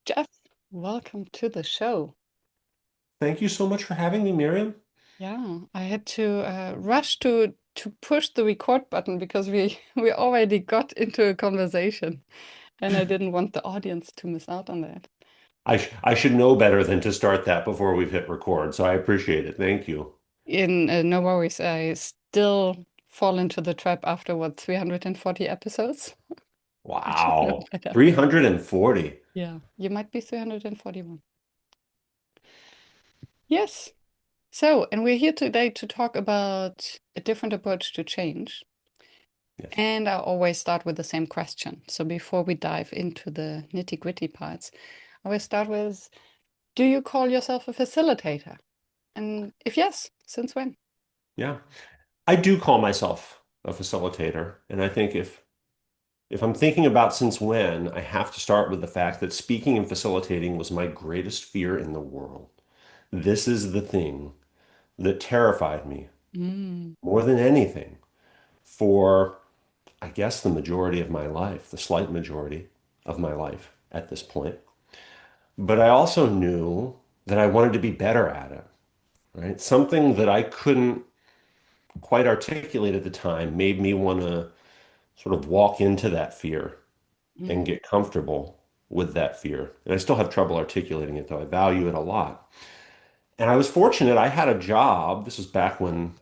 Jeff, welcome to the show. Thank you so much for having me, Miriam. Yeah, I had to rush to push the record button because we we already got into a conversation, and I didn't want the audience to miss out on that. I should know better than to start that before we've hit record, so I appreciate it. Thank you. In no worries, I still fall into the trap after what 340 episodes. I should know Wow. better. 340. Yeah, you might be 341. Yes. So, and we're here today to talk about a different approach to change. Yes. And I always start with the same question. So before we dive into the nitty-gritty parts, I always start with, do you call yourself a facilitator? And if yes, since when? Yeah. I do call myself a facilitator, and I think if I'm thinking about since when, I have to start with the fact that speaking and facilitating was my greatest fear in the world. This is the thing that terrified me Mm, more than anything for, I guess, the majority of my life, the slight majority of my life at this point. But I also knew that I wanted to be better at it, right? Something that I couldn't quite articulate at the time made me want to sort of walk into that fear and mm, get comfortable with that fear. And I still have trouble articulating it, though. I value it a lot. And I was fortunate. I had a job. This was back when,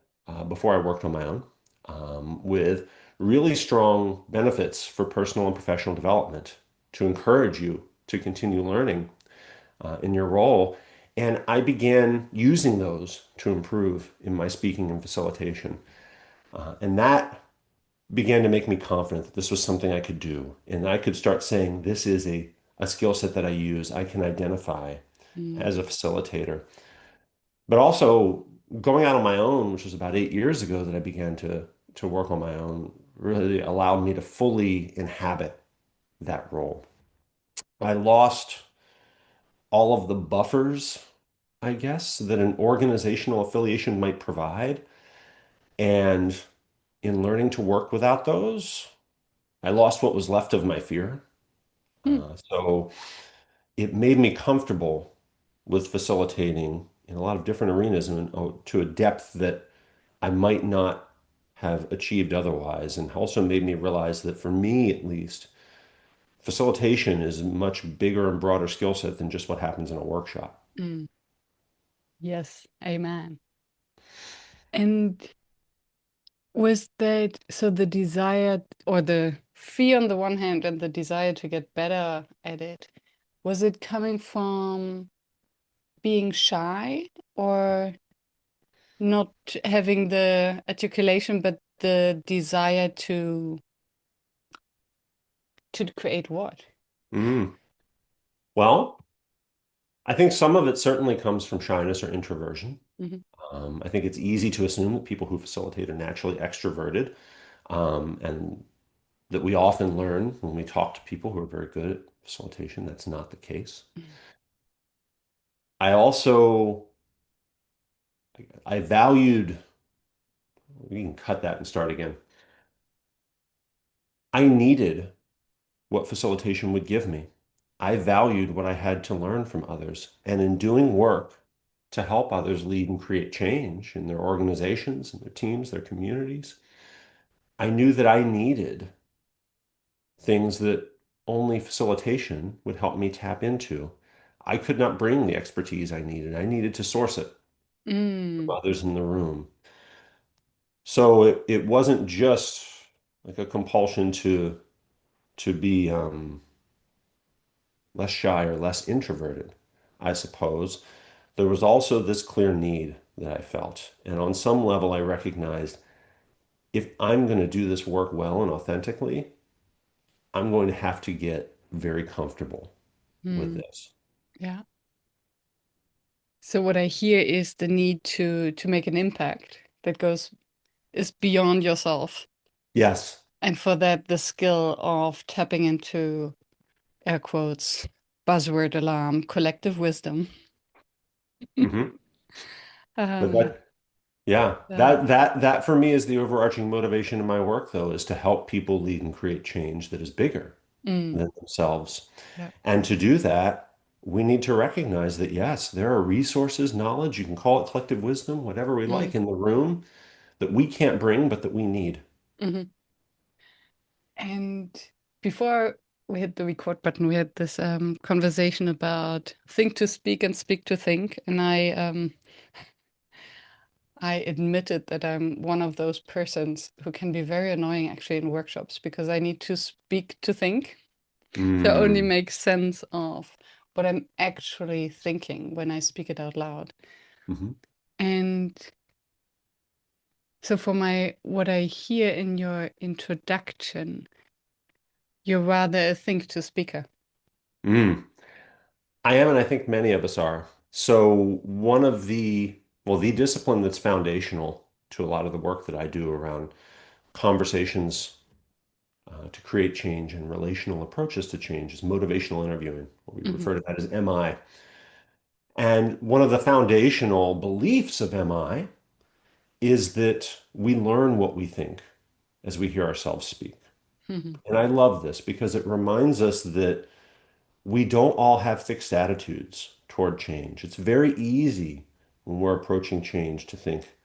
before I worked on my own, with really strong benefits for personal and professional development to encourage you to continue learning in your role. And I began using those to improve in my speaking and facilitation. And that began to make me confident that this was something I could do. And I could start saying, this is a skill set that I use, I can identify mm, as a facilitator. But also going out on my own, which was about 8 years ago that I began to work on my own, really allowed me to fully inhabit that role. I lost all of the buffers, I guess, that an organizational affiliation might provide. And in learning to work without those, I lost what was left of my fear. mm, So it made me comfortable with facilitating in a lot of different arenas and to a depth that I might not have achieved otherwise. And also made me realize that for me, at least, facilitation is a much bigger and broader skill set than just what happens in a workshop. mm. Yes, amen. And was that so the desire or the fear on the one hand and the desire to get better at it, was it coming from being shy or not having the articulation, but the desire to create what? Mm. Well, I think some of it certainly comes from shyness or introversion. Hmm. I think it's easy to assume that people who facilitate are naturally extroverted, and that we often learn when we talk to people who are very good at facilitation. That's not the case. I also I valued, we can cut that and start again. I needed what facilitation would give me. I valued what I had to learn from others. And in doing work to help others lead and create change in their organizations and their teams, their communities, I knew that I needed things that only facilitation would help me tap into. I could not bring the expertise I needed. I needed to source it from Mm, others in the room. So it wasn't just like a compulsion to be less shy or less introverted, I suppose. There was also this clear need that I felt. And on some level, I recognized if I'm going to do this work well and authentically, I'm going to have to get very comfortable with mm, this. yeah. So what I hear is the need to make an impact that goes is beyond yourself. Yes. And for that, the skill of tapping into air quotes, buzzword alarm, collective wisdom. Hmm. But Um, that, yeah, yeah. that for me is the overarching motivation in my work, though, is to help people lead and create change that is bigger Mm, than themselves. yeah. And to do that, we need to recognize that, yes, there are resources, knowledge, you can call it collective wisdom, whatever we Mm, like in the room that we can't bring, but that we need. mhm. And before we hit the record button, we had this conversation about think to speak and speak to think. And I admitted that I'm one of those persons who can be very annoying actually in workshops because I need to speak to think to only Mm, make sense of what I'm actually thinking when I speak it out loud. mhm, And so for my what I hear in your introduction, you're rather a think to speaker. mm. I am, and I think many of us are. So one of the discipline that's foundational to a lot of the work that I do around conversations to create change and relational approaches to change is motivational interviewing. We Hmm. refer to that as MI. And one of the foundational beliefs of MI is that we learn what we think as we hear ourselves speak. Hmm. And I love this because it reminds us that we don't all have fixed attitudes toward change. It's very easy when we're approaching change to think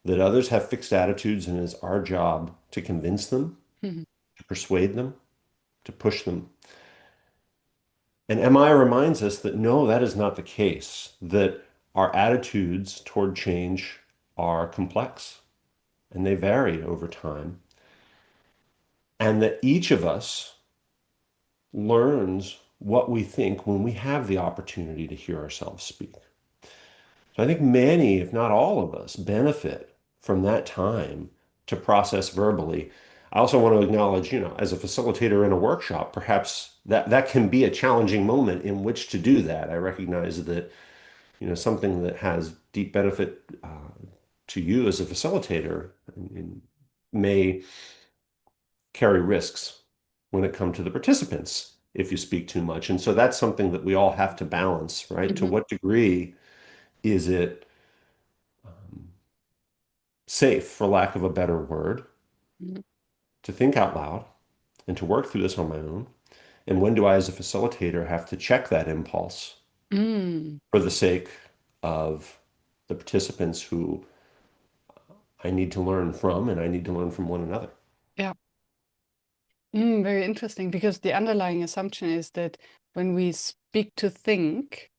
that others have fixed attitudes and it's our job to convince them, Hmm. to persuade them, to push them. And MI reminds us that no, that is not the case, that our attitudes toward change are complex and they vary over time, and that each of us learns what we think when we have the opportunity to hear ourselves speak. So I think many, if not all of us, benefit from that time to process verbally. I also want to acknowledge, as a facilitator in a workshop, perhaps that can be a challenging moment in which to do that. I recognize that, something that has deep benefit to you as a facilitator may carry risks when it comes to the participants if you speak too much. And so that's something that we all have to balance, right? To Hmm. what degree is it um, safe, for lack of a better word, Hmm. to think out loud and to work through this on my own? And when do I, as a facilitator, have to check that impulse Mm. for the sake of the participants who I need to learn from and I need to learn from one another? Yeah. Very interesting because the underlying assumption is that when we speak to think,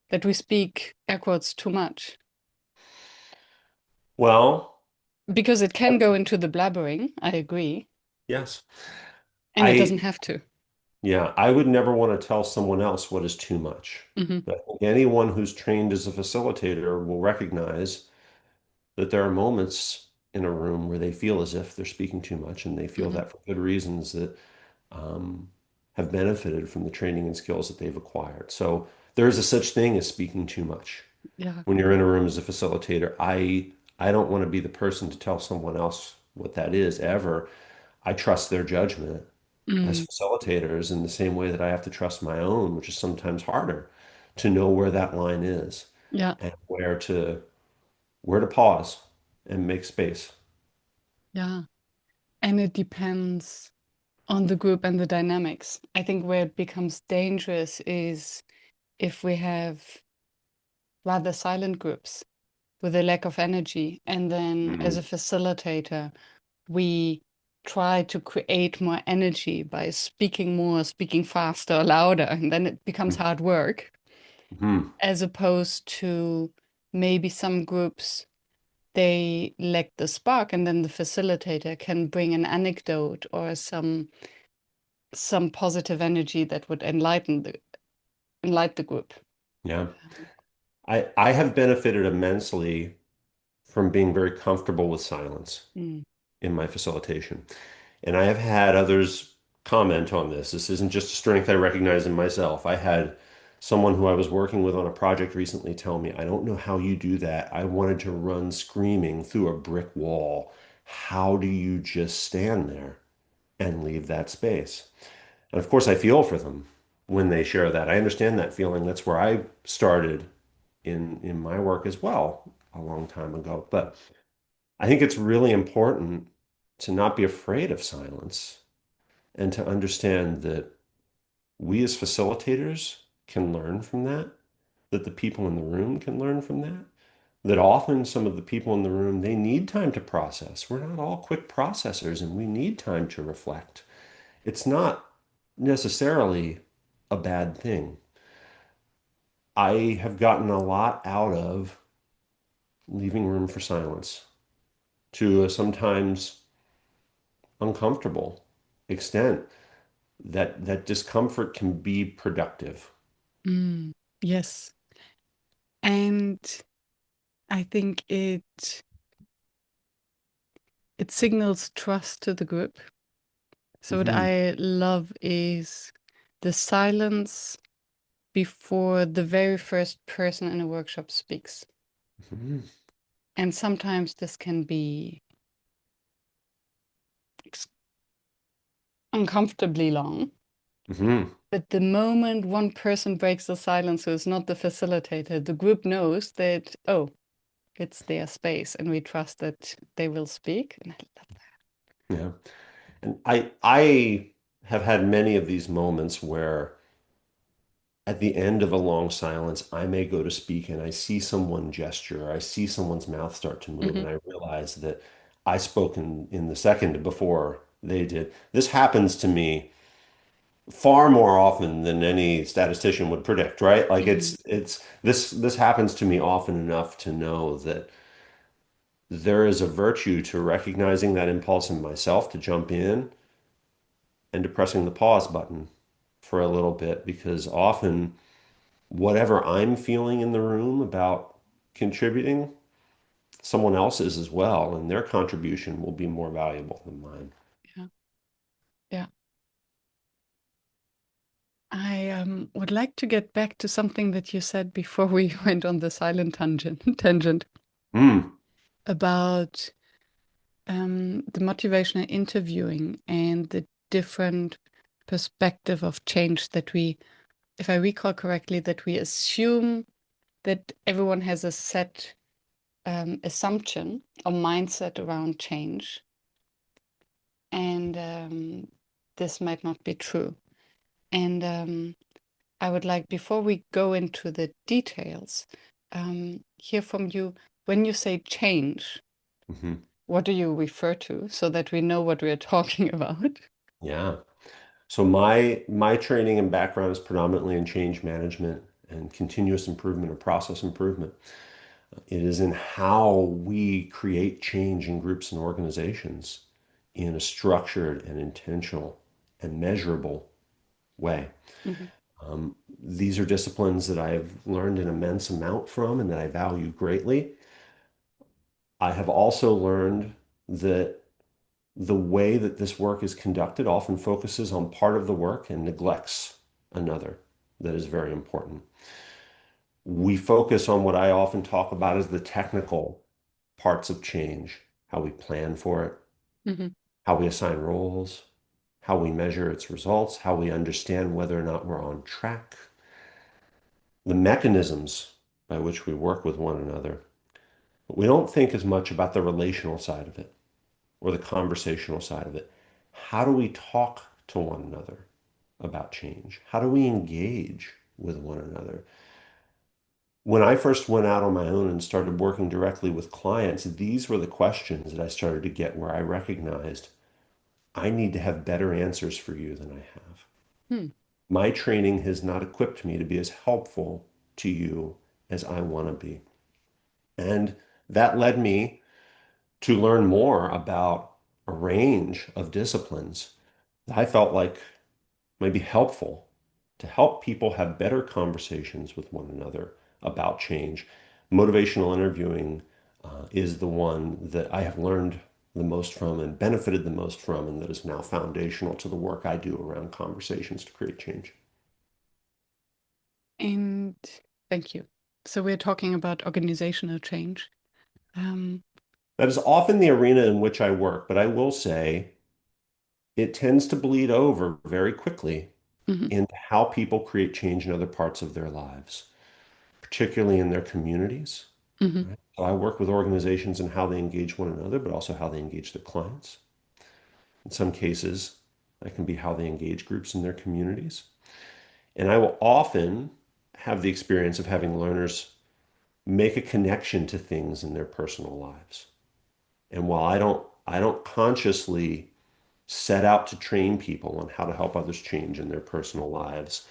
that we speak air quotes too much Well, because it can go into the blabbering. I agree, yes. and it doesn't I have to. Yeah, I would never want to tell someone else what is too much. Hmm. I think anyone who's trained as a facilitator will recognize that there are moments in a room where they feel as if they're speaking too much, and they feel Hmm. that for good reasons that um, have benefited from the training and skills that they've acquired. So there is a such thing as speaking too much. Yeah. When you're in a room as a facilitator, I don't want to be the person to tell someone else what that is ever. I trust their judgment as Mm. facilitators in the same way that I have to trust my own, which is sometimes harder to know where that line is Yeah. and where to pause and make space. Yeah. And it depends on the group and the dynamics. I think where it becomes dangerous is if we have rather silent groups with a lack of energy. And then as a Mm, facilitator, we try to create more energy by speaking more, speaking faster, or louder. And then it becomes hard work, mhm, as opposed to maybe some groups, they lack the spark, and then the facilitator can bring an anecdote or some positive energy that would enlighten the group. yeah. I have benefited immensely from being very comfortable with silence Mm. in my facilitation. And I have had others comment on this. This isn't just a strength I recognize in myself. I had someone who I was working with on a project recently tell me, I don't know how you do that. I wanted to run screaming through a brick wall. How do you just stand there and leave that space? And of course, I feel for them when they share that. I understand that feeling. That's where I started in my work as well a long time ago. But I think it's really important to not be afraid of silence and to understand that we as facilitators can learn from that, that the people in the room can learn from that, that often some of the people in the room, they need time to process. We're not all quick processors and we need time to reflect. It's not necessarily a bad thing. I have gotten a lot out of leaving room for silence to a sometimes uncomfortable extent that discomfort can be productive. Mm, yes. And I think it signals trust to the group. So what Hmm. I love is the silence before the very first person in a workshop speaks. Hmm. And sometimes this can be uncomfortably long. Hmm. But the moment one person breaks the silence, who is not the facilitator, the group knows that, oh, it's their space and we trust that they will speak. And I love Yeah. And I have had many of these moments where at the end of a long silence, I may go to speak and I see someone gesture, or I see someone's mouth start to that. move, and I realize that I spoke in the second before they did. This happens to me far more often than any statistician would predict, right? Like Hmm. this happens to me often enough to know that there is a virtue to recognizing that impulse in myself to jump in and to pressing the pause button for a little bit because often whatever I'm feeling in the room about contributing, someone else is as well, and their contribution will be more valuable than mine. Yeah. Yeah. I would like to get back to something that you said before we went on the silent tangent Hmm. about the motivational interviewing and the different perspective of change that we, if I recall correctly, that we assume that everyone has a set assumption or mindset around change, and this might not be true. And I would like, before we go into the details, hear from you when you say change. Hmm. What do you refer to so that we know what we are talking about? Yeah. So my training and background is predominantly in change management and continuous improvement or process improvement. It is in how we create change in groups and organizations in a structured and intentional and measurable way. Hmm. These are disciplines that I've learned an immense amount from and that I value greatly. I have also learned that the way that this work is conducted often focuses on part of the work and neglects another that is very important. We focus on what I often talk about as the technical parts of change, how we plan for it, Hmm. how we assign roles, how we measure its results, how we understand whether or not we're on track, the mechanisms by which we work with one another. But we don't think as much about the relational side of it or the conversational side of it. How do we talk to one another about change? How do we engage with one another? When I first went out on my own and started working directly with clients, these were the questions that I started to get where I recognized I need to have better answers for you than I have. Hmm. My training has not equipped me to be as helpful to you as I want to be. And that led me to learn more about a range of disciplines that I felt like might be helpful to help people have better conversations with one another about change. Motivational interviewing is the one that I have learned the most from and benefited the most from, and that is now foundational to the work I do around conversations to create change. And thank you. So we're talking about organizational change. Um, That is often the arena in which I work, but I will say it tends to bleed over very quickly mhm, into how people create change in other parts of their lives, particularly in their communities. mhm. Right? So I work with organizations and how they engage one another, but also how they engage their clients. In some cases, that can be how they engage groups in their communities. And I will often have the experience of having learners make a connection to things in their personal lives. And while I don't consciously set out to train people on how to help others change in their personal lives,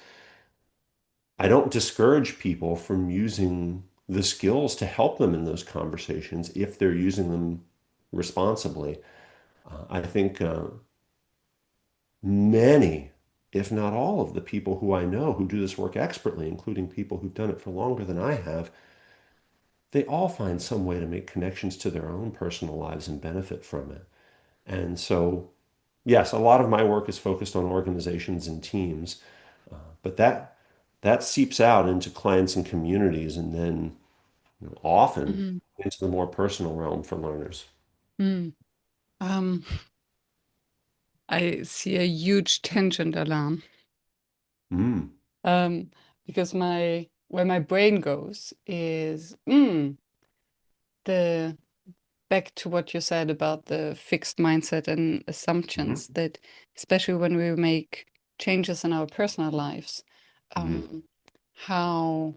I don't discourage people from using the skills to help them in those conversations if they're using them responsibly. I think many, if not all, of the people who I know who do this work expertly, including people who've done it for longer than I have, they all find some way to make connections to their own personal lives and benefit from it. And so, yes, a lot of my work is focused on organizations and teams, but that seeps out into clients and communities, and then often Mm, into the more personal realm for learners. mm. Um, I see a huge tangent alarm. Mm, Um, because my where my brain goes is the back to what you said about the fixed mindset and mhm, assumptions that especially when we make changes in our personal lives, mhm, um, how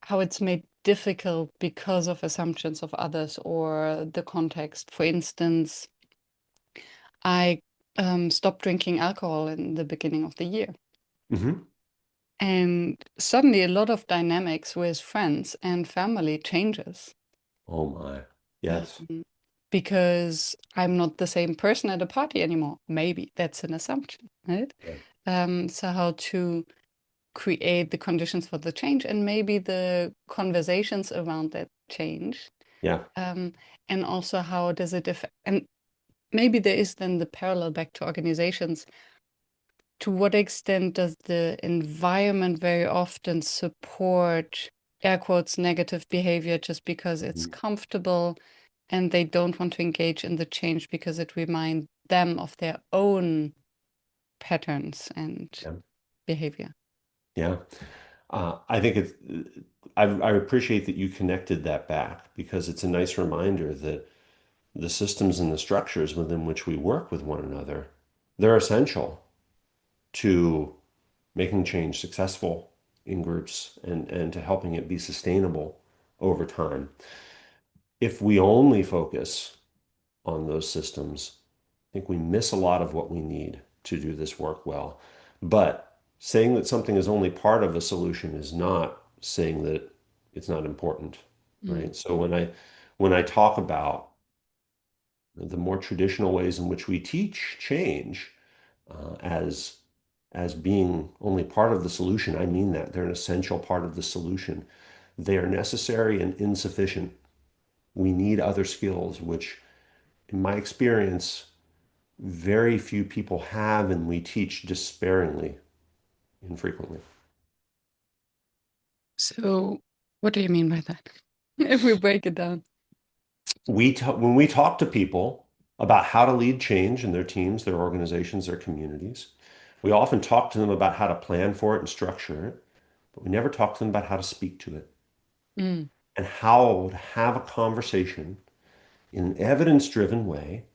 how it's made difficult because of assumptions of others or the context. For instance, I stopped drinking alcohol in the beginning of the year. mhm. And suddenly a lot of dynamics with friends and family changes. Oh my. Yes. Um, because I'm not the same person at a party anymore. Maybe that's an assumption, right? Yeah. So how to create the conditions for the change and maybe the conversations around that change. Yeah. Um, and also how does it affect, and maybe there is then the parallel back to organizations. To what extent does the environment very often support air quotes negative behavior just because it's Mhm. comfortable and they don't want to engage in the change because it reminds them of their own patterns and Yeah. behavior. Yeah. I think I appreciate that you connected that back because it's a nice reminder that the systems and the structures within which we work with one another, they're essential to making change successful in groups and to helping it be sustainable over time. If we only focus on those systems, I think we miss a lot of what we need to do this work well. But saying that something is only part of a solution is not saying that it's not important, Mm, right? So when I talk about the more traditional ways in which we teach change as being only part of the solution, I mean that they're an essential part of the solution. They are necessary and insufficient. We need other skills, which, in my experience, very few people have, and we teach despairingly, infrequently. so, what do you mean by that? If we break it down. When we talk to people about how to lead change in their teams, their organizations, their communities, we often talk to them about how to plan for it and structure it, but we never talk to them about how to speak to it Mm, and how to have a conversation in an evidence-driven way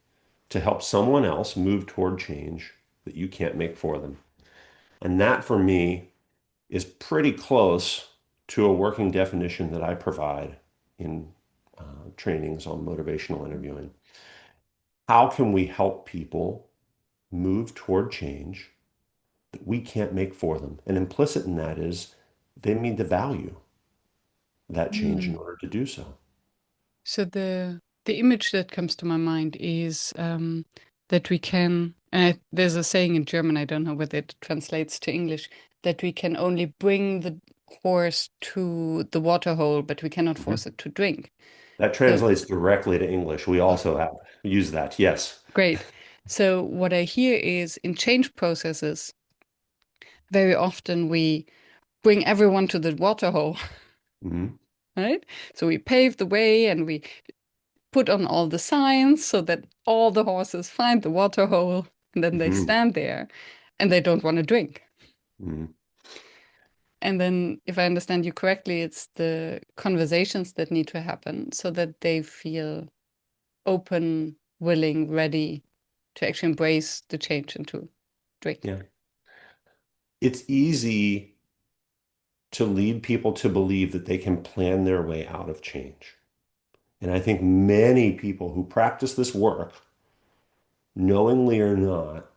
to help someone else move toward change that you can't make for them. And that for me is pretty close to a working definition that I provide in trainings on motivational interviewing. How can we help people move toward change that we can't make for them? And implicit in that is they need to value that change in mm. order to do so. So the image that comes to my mind is that we can. There's a saying in German. I don't know whether it translates to English. That we can only bring the horse to the water hole, but we cannot Mhm. force it to drink. That So translates directly to English. We also have used that. Yes. great. So what I hear is in change processes, very often we bring everyone to the water hole, Hmm. right? So we pave the way and we put on all the signs so that all the horses find the water hole and then they Hmm. stand there and they don't want to drink. Hmm. And then, if I understand you correctly, it's the conversations that need to happen so that they feel open, willing, ready to actually embrace the change and to drink. Yeah. it's easy to lead people to believe that they can plan their way out of change. And I think many people who practice this work, knowingly or not,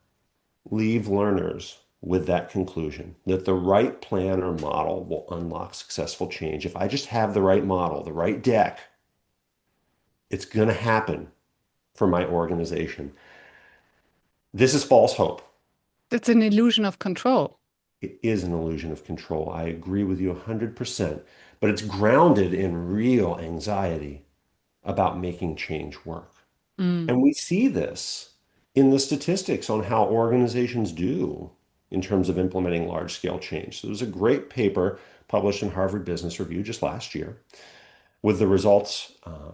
leave learners with that conclusion that the right plan or model will unlock successful change. If I just have the right model, the right deck, it's going to happen for my organization. This is false hope. It's an illusion of control. It is an illusion of control. I agree with you 100%, but it's grounded in real anxiety about making change work. Mm. And we see this in the statistics on how organizations do in terms of implementing large scale change. So there was a great paper published in Harvard Business Review just last year with the results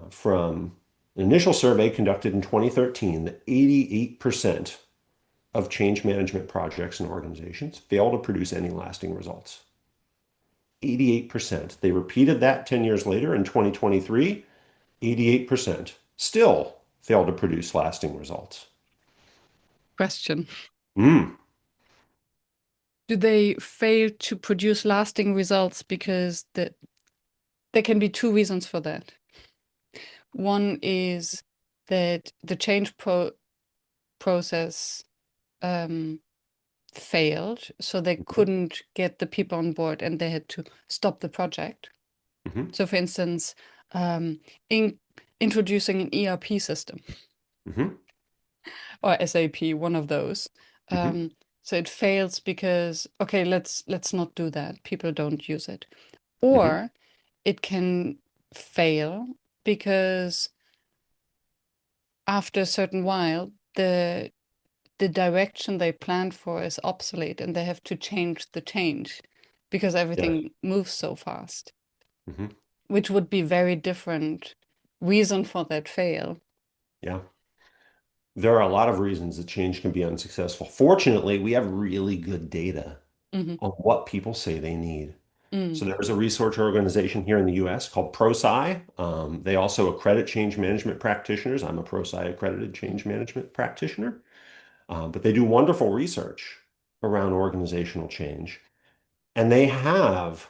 from an initial survey conducted in 2013 that 88% of change management projects and organizations fail to produce any lasting results. 88%. They repeated that 10 years later in 2023. 88% still fail to produce lasting results. Question. Mm, Do they fail to produce lasting results because there can be two reasons for that. One is that the process um, failed, so they mhm, couldn't get the people on board and they had to stop the project. mhm, So, for instance, um, in introducing an ERP system mhm, or SAP, one of those. mhm, Um, so it fails because okay, let's not do that. People don't use it, mhm. or it can fail because after a certain while, the direction they planned for is obsolete and they have to change the change because Yes. everything moves so fast, Mhm. which would be very different reason for that fail. Yeah. There are a lot of reasons that change can be unsuccessful. Fortunately, we have really good data Hmm. on what people say they need. Mm. So there's a research organization here in the US called ProSci. They also accredit change management practitioners. I'm a ProSci accredited change management practitioner. But they do wonderful research around organizational change. And they have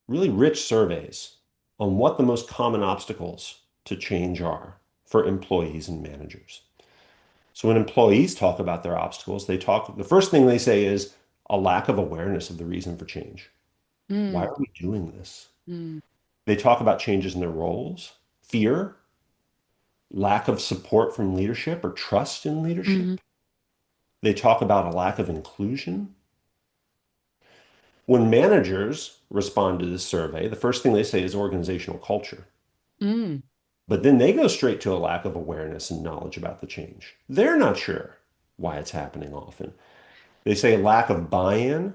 really rich surveys on what the most common obstacles to change are for employees and managers. So when employees talk about their obstacles, the first thing they say is a lack of awareness of the reason for change. Why Mm. are we doing this? Mm. They talk about changes in their roles, fear, lack of support from leadership or trust in Mhm. leadership. They talk about a lack of inclusion. When managers respond to this survey, the first thing they say is organizational culture. Mm. But then they go straight to a lack of awareness and knowledge about the change. They're not sure why it's happening often. They say lack of buy-in,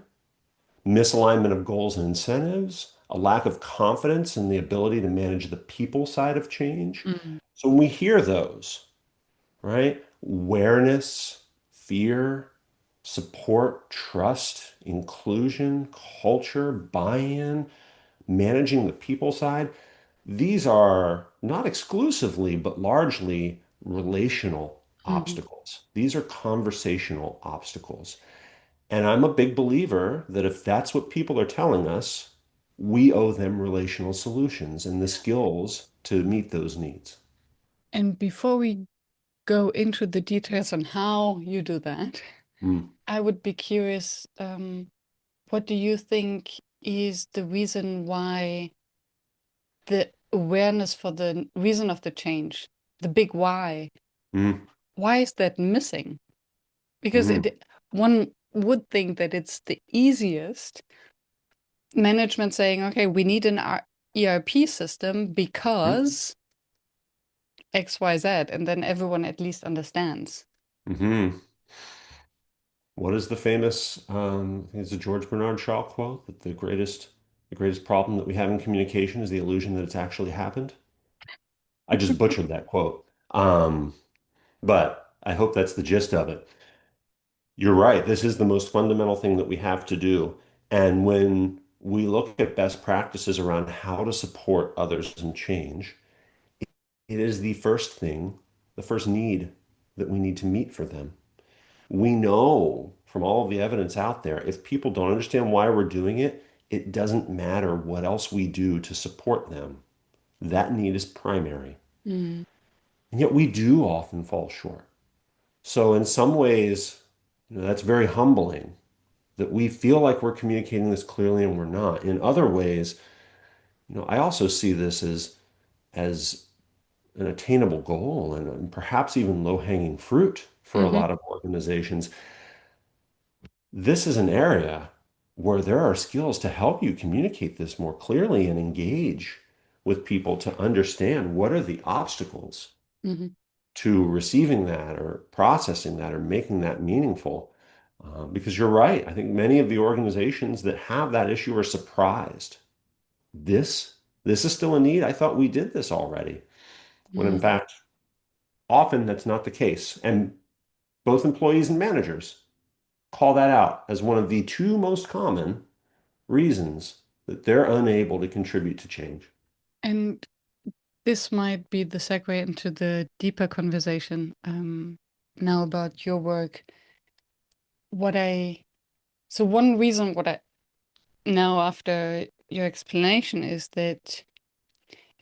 misalignment of goals and incentives, a lack of confidence in the ability to manage the people side of change. Mm. So when we hear those, right? Awareness, fear, support, trust, inclusion, culture, buy-in, managing the people side, these are not exclusively, but largely relational Mhm. obstacles. These are conversational obstacles. And I'm a big believer that if that's what people are telling us, we owe them relational solutions and the skills to meet those needs. And before we go into the details on how you do that, Mm, I would be curious, what do you think is the reason why the awareness for the reason of the change, the big mm, why is that missing? Because mm, one would think that it's the easiest management saying, okay, we need an ERP system mm, because XYZ, and then everyone at least understands. mm. What is the famous, I think it's a George Bernard Shaw quote that the greatest problem that we have in communication is the illusion that it's actually happened. I just butchered that quote. But I hope that's the gist of it. You're right. This is the most fundamental thing that we have to do. And when we look at best practices around how to support others in change, it is the first thing, the first need that we need to meet for them. We know from all of the evidence out there, if people don't understand why we're doing it, it doesn't matter what else we do to support them. That need is primary. Mm. And yet we do often fall short. So in some ways, that's very humbling that we feel like we're communicating this clearly and we're not. In other ways, I also see this as an attainable goal and perhaps even low-hanging fruit for a Hmm. lot of organizations. This is an area where there are skills to help you communicate this more clearly and engage with people to understand what are the obstacles Hmm. to receiving that or processing that or making that meaningful. Because you're right. I think many of the organizations that have that issue are surprised. This this is still a need. I thought we did this already. When in Mm. fact, often that's not the case. And both employees and managers call that out as one of the two most common reasons that they're unable to contribute to change. And this might be the segue into the deeper conversation now about your work. What I, so one reason what I now after your explanation is that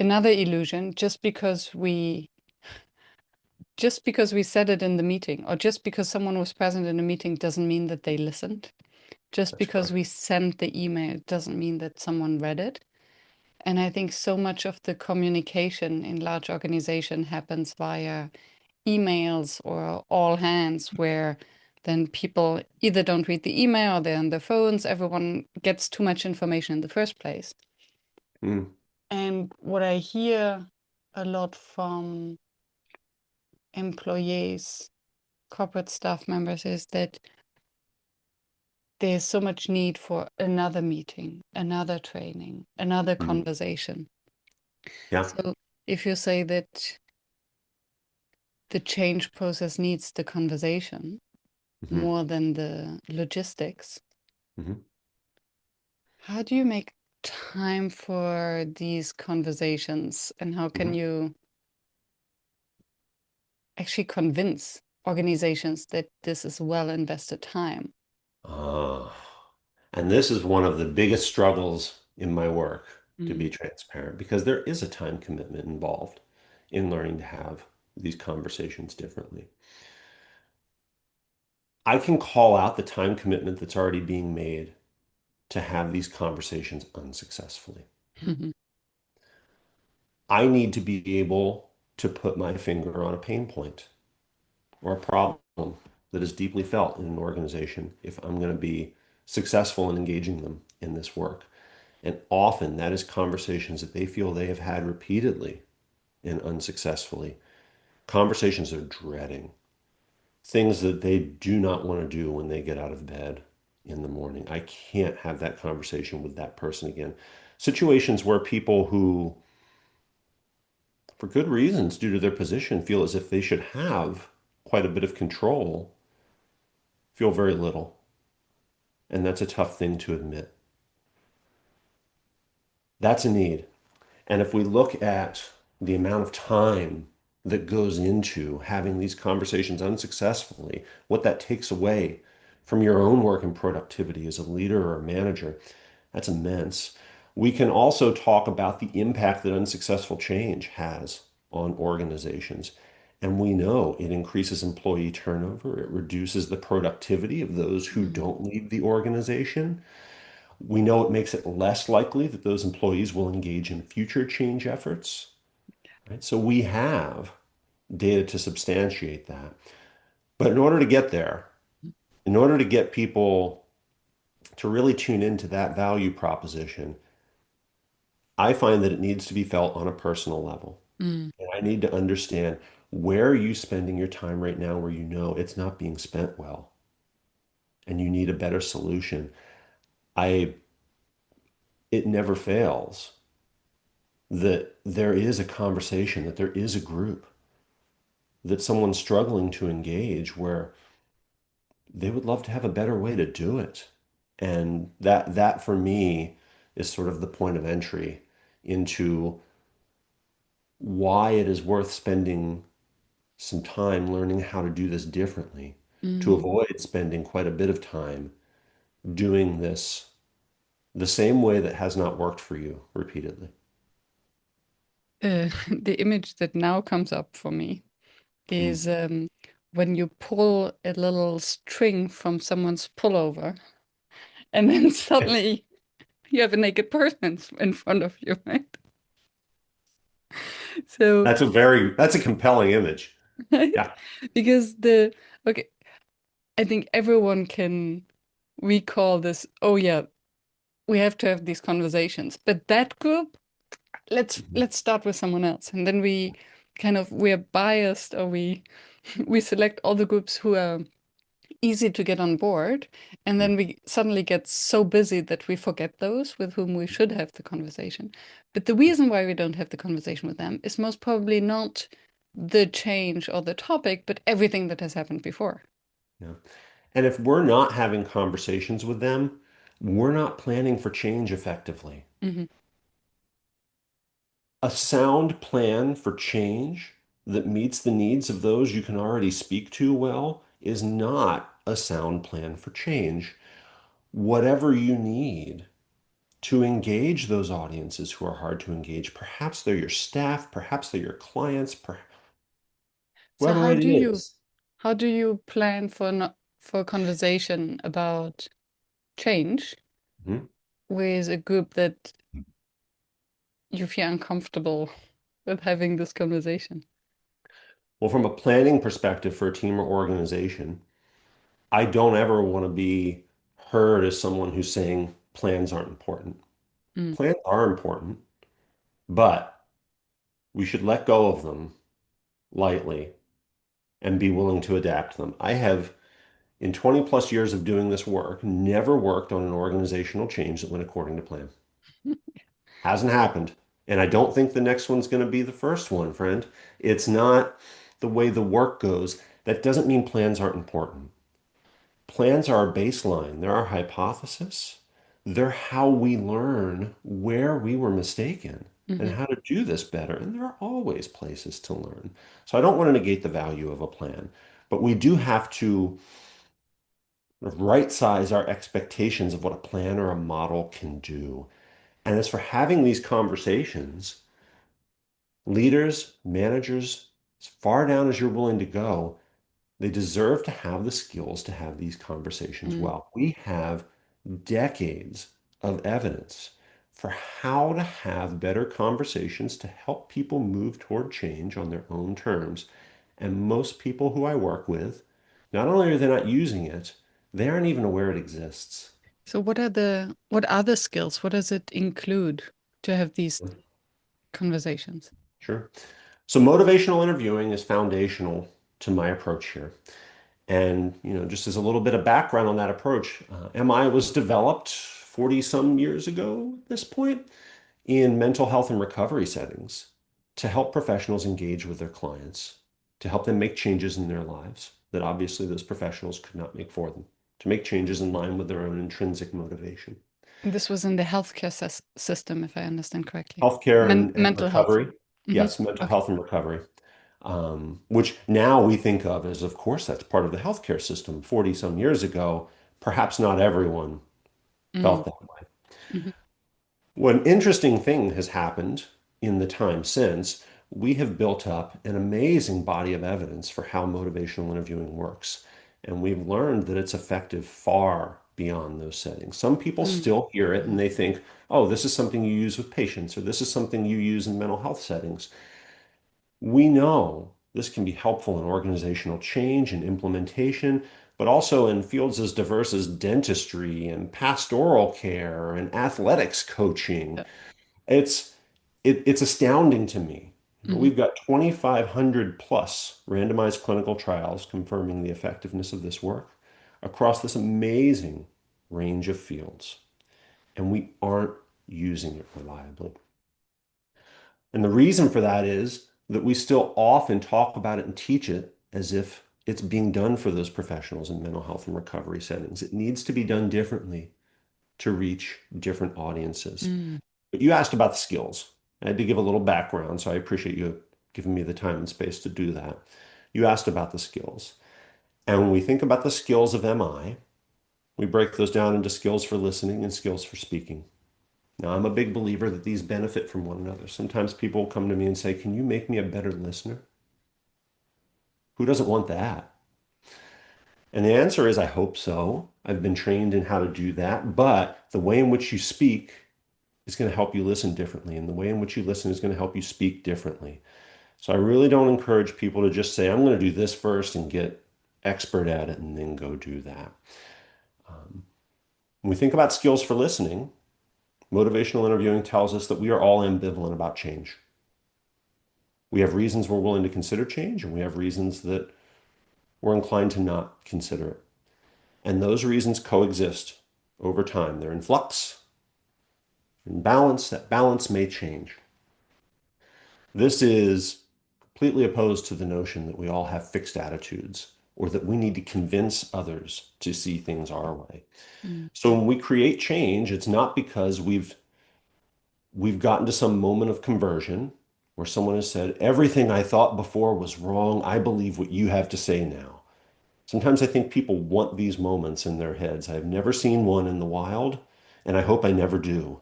another illusion, just because we said it in the meeting, or just because someone was present in the meeting doesn't mean that they listened. Just That's because correct. we sent the email doesn't mean that someone read it. And I think so much of the communication in large organization happens via emails or all hands, where then people either don't read the email or they're on their phones. Everyone gets too much information in the first place. Mm, And what I hear a lot from employees, corporate staff members, is that there's so much need for another meeting, another training, another mm, conversation. yeah. So if you say that the change process needs the conversation Hmm. more than the logistics, Hmm. how do you make time for these conversations, and how can Hmm. you actually convince organizations that this is well invested time? Uh, and this is one of the biggest struggles in my work, to be Mm. transparent, because there is a time commitment involved in learning to have these conversations differently. I can call out the time commitment that's already being made to have these conversations unsuccessfully. I need to be able to put my finger on a pain point or a problem that is deeply felt in an organization if I'm going to be successful in engaging them in this work. And often that is conversations that they feel they have had repeatedly and unsuccessfully. Conversations they're dreading, things that they do not want to do when they get out of bed in the morning. I can't have that conversation with that person again. Situations where people who, for good reasons, due to their position, feel as if they should have quite a bit of control, feel very little. And that's a tough thing to admit. That's a need. And if we look at the amount of time that goes into having these conversations unsuccessfully, what that takes away from your own work and productivity as a leader or a manager, that's immense. We can also talk about the impact that unsuccessful change has on organizations. And we know it increases employee turnover, it reduces the productivity of those who Mm. don't leave the organization. We know it makes it less likely that those employees will engage in future change efforts, right? So we have data to substantiate that. But in order to get there, in order to get people to really tune into that value proposition, I find that it needs to be felt on a personal level. Mm. And I need to understand, where are you spending your time right now where you know it's not being spent well and you need a better solution. I It never fails that there is a conversation, that there is a group, that someone's struggling to engage where they would love to have a better way to do it. And that for me is sort of the point of entry into why it is worth spending some time learning how to do this differently. to Mm. avoid spending quite a bit of time doing this the same way that has not worked for you repeatedly. The image that now comes up for me Mm. is when you pull a little string from someone's pullover, and then Yes. suddenly you have a naked person in front of you, right? So, That's a compelling image. right? Yeah. Because okay, I think everyone can recall this. Oh yeah, we have to have these conversations. But that group, Mhm. let's start with someone else, and then we're biased, or we select all the groups who are easy to get on board, and then we suddenly get so busy that we forget those with whom we should have the conversation. But the reason why we don't have the conversation with them is most probably not the change or the topic, but everything that has happened before. Yeah. And if we're not having conversations with them, we're not planning for change effectively. Hmm. A sound plan for change that meets the needs of those you can already speak to well is not a sound plan for change. Whatever you need to engage those audiences who are hard to engage, perhaps they're your staff, perhaps they're your clients, So whoever it is. how do you plan for for a conversation about change Mhm. with a group that you feel uncomfortable with having this conversation? Well, from a planning perspective for a team or organization, I don't ever want to be heard as someone who's saying plans aren't important. Mm. Plans are important, but we should let go of them lightly and be willing to adapt them. I have, in 20 plus years of doing this work, never worked on an organizational change that went according to plan. Hasn't happened. And I don't think the next one's going to be the first one, friend. It's not the way the work goes. That doesn't mean plans aren't important. Plans are our baseline, they're our hypothesis. They're how we learn where we were mistaken and Hmm. how to do this better. And there are always places to learn. So I don't want to negate the value of a plan, but we do have to right size our expectations of what a plan or a model can do. And as for having these conversations, leaders, managers, as far down as you're willing to go, they deserve to have the skills to have these conversations Mm. well. We have decades of evidence for how to have better conversations to help people move toward change on their own terms. And most people who I work with, not only are they not using it, they aren't even aware it exists. So what are the skills? What does it include to have these conversations? Sure. So motivational interviewing is foundational to my approach here. And, just as a little bit of background on that approach, MI was developed 40 some years ago at this point in mental health and recovery settings to help professionals engage with their clients, to help them make changes in their lives that obviously those professionals could not make for them, to make changes in line with their own intrinsic motivation. This was in the healthcare system, if I understand correctly. Healthcare and Mental health. recovery. Hmm. Yes, mental Okay. health and recovery. Which now we think of as, of course, that's part of the healthcare system. 40 some years ago, perhaps not everyone Mm. felt that way. Hmm. One interesting thing has happened in the time since. We have built up an amazing body of evidence for how motivational interviewing works. And we've learned that it's effective far beyond those settings. Some people Mm. still hear it and Hmm. they think, oh, this is something you use with patients, or this is something you use in mental health settings. We know this can be helpful in organizational change and implementation, but also in fields as diverse as dentistry and pastoral care and athletics coaching. Yeah. It's it's astounding to me. Hmm. We've got 2,500 plus randomized clinical trials confirming the effectiveness of this work across this amazing range of fields, and we aren't using it reliably. And the reason for that is that we still often talk about it and teach it as if it's being done for those professionals in mental health and recovery settings. It needs to be done differently to reach different audiences. Mm. But you asked about the skills. I had to give a little background, so I appreciate you giving me the time and space to do that. You asked about the skills. And when we think about the skills of MI, we break those down into skills for listening and skills for speaking. Now, I'm a big believer that these benefit from one another. Sometimes people come to me and say, "Can you make me a better listener?" Who doesn't want that? And the answer is, I hope so. I've been trained in how to do that, but the way in which you speak is going to help you listen differently, and the way in which you listen is going to help you speak differently. So I really don't encourage people to just say, "I'm going to do this first and get expert at it and then go do that." When we think about skills for listening, motivational interviewing tells us that we are all ambivalent about change. We have reasons we're willing to consider change, and we have reasons that we're inclined to not consider it. And those reasons coexist over time. They're in flux, in balance. That balance may change. This is completely opposed to the notion that we all have fixed attitudes or that we need to convince others to see things our way. Mm. So when we create change, it's not because we've gotten to some moment of conversion where someone has said, "Everything I thought before was wrong. I believe what you have to say now." Sometimes I think people want these moments in their heads. I've never seen one in the wild, and I hope I never do.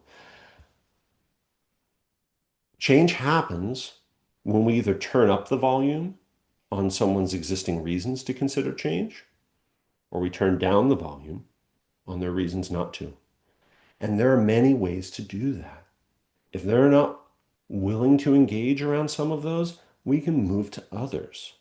Change happens when we either turn up the volume on someone's existing reasons to consider change, or we turn down the volume on their reasons not to. And there are many ways to do that. If they're not willing to engage around some of those, we can move to others.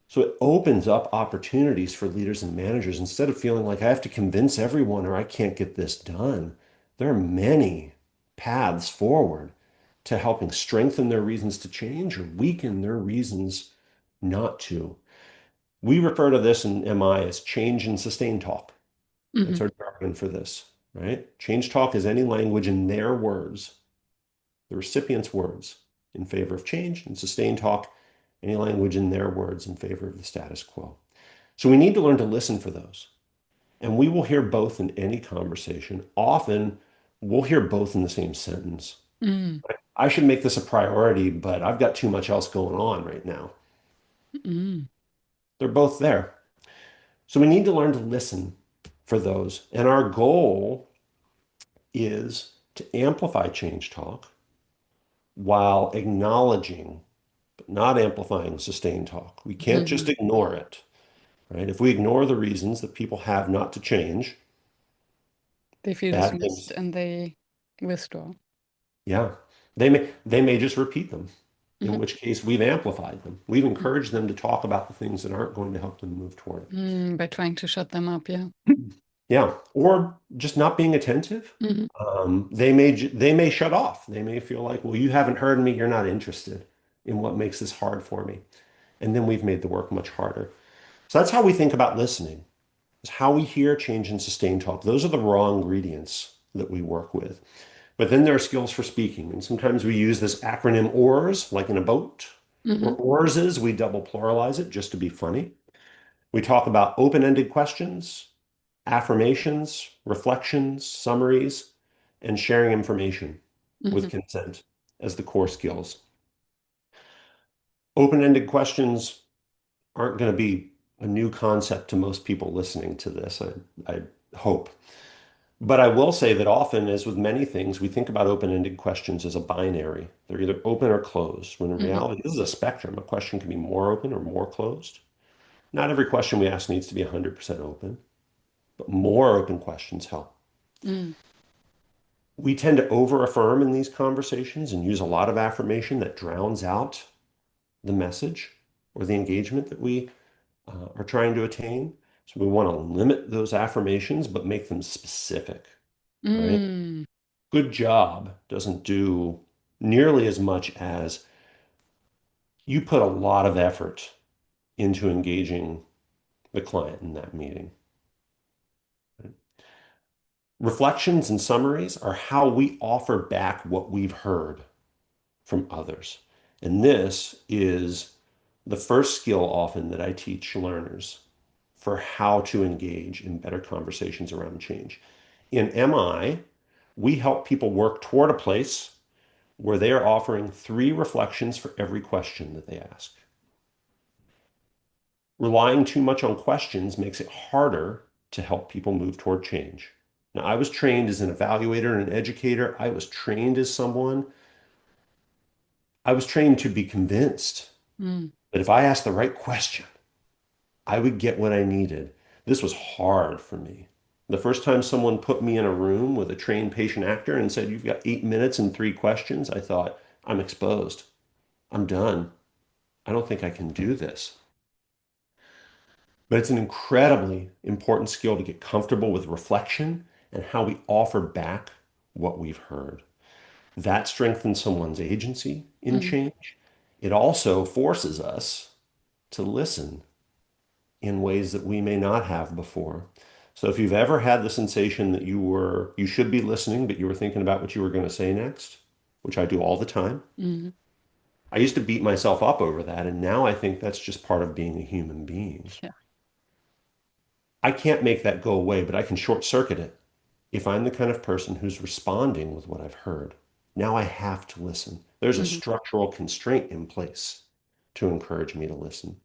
So it opens up opportunities for leaders and managers instead of feeling like I have to convince everyone or I can't get this done. There are many paths forward to helping strengthen their reasons to change or weaken their reasons not to. We refer to this in MI as change and sustain talk. That's Hmm. our jargon for this, right? Change talk is any language in their words, the recipient's words, in favor of change, and sustain talk, any language in their words in favor of the status quo. So we need to learn to listen for those. And we will hear both in any conversation. Often we'll hear both in the same sentence. Mm. I should make this a priority, but I've got too much else going on right now. Mm. They're both there. So we need to learn to listen for those. And our goal is to amplify change talk while acknowledging, but not amplifying sustained talk. We can't just Hmm. ignore it, right? If we ignore the reasons that people have not to change, They feel bad dismissed things, and they withdraw. yeah, they may just repeat them, in Hmm. which case we've amplified them. We've encouraged them to talk about the things that aren't going to help them move toward it. Mm. By trying to shut them up, yeah. Yeah, or just not being attentive. Hmm. They may shut off. They may feel like, well, you haven't heard me. You're not interested in what makes this hard for me. And then we've made the work much harder. So that's how we think about listening, is how we hear, change, and sustain talk. Those are the raw ingredients that we work with. But then there are skills for speaking. And sometimes we use this acronym OARS, like in a boat, or Hmm. OARS is, we double pluralize it just to be funny. We talk about open-ended questions, affirmations, reflections, summaries, and sharing information Hmm. with consent as the core skills. Open-ended questions aren't going to be a new concept to most people listening to this, I hope. But I will say that often, as with many things, we think about open-ended questions as a binary. They're either open or closed, when in Hmm. reality, this is a spectrum. A question can be more open or more closed. Not every question we ask needs to be 100% open, but more open questions help. Mm. We tend to over-affirm in these conversations and use a lot of affirmation that drowns out the message or the engagement that we are trying to attain. So we want to limit those affirmations, but make them specific, right? Mm. Good job doesn't do nearly as much as you put a lot of effort into engaging the client in that meeting. Reflections and summaries are how we offer back what we've heard from others. And this is the first skill often that I teach learners for how to engage in better conversations around change. In MI, we help people work toward a place where they are offering 3 reflections for every question that they ask. Relying too much on questions makes it harder to help people move toward change. Now, I was trained as an evaluator and an educator. I was trained to be convinced Mm, that if I asked the right question, I would get what I needed. This was hard for me. The first time someone put me in a room with a trained patient actor and said, "You've got 8 minutes and three questions," I thought, I'm exposed. I'm done. I don't think I can do this. But it's an incredibly important skill to get comfortable with reflection and how we offer back what we've heard. That strengthens someone's agency in mm, change. It also forces us to listen in ways that we may not have before. So if you've ever had the sensation that you should be listening, but you were thinking about what you were going to say next, which I do all the time, mm. I used to beat myself up over that, and now I think that's just part of being a human being. Yeah. I can't make that go away, but I can short circuit it if I'm the kind of person who's responding with what I've heard. Now I have to listen. There's a Mhm, structural constraint in place to encourage me to listen.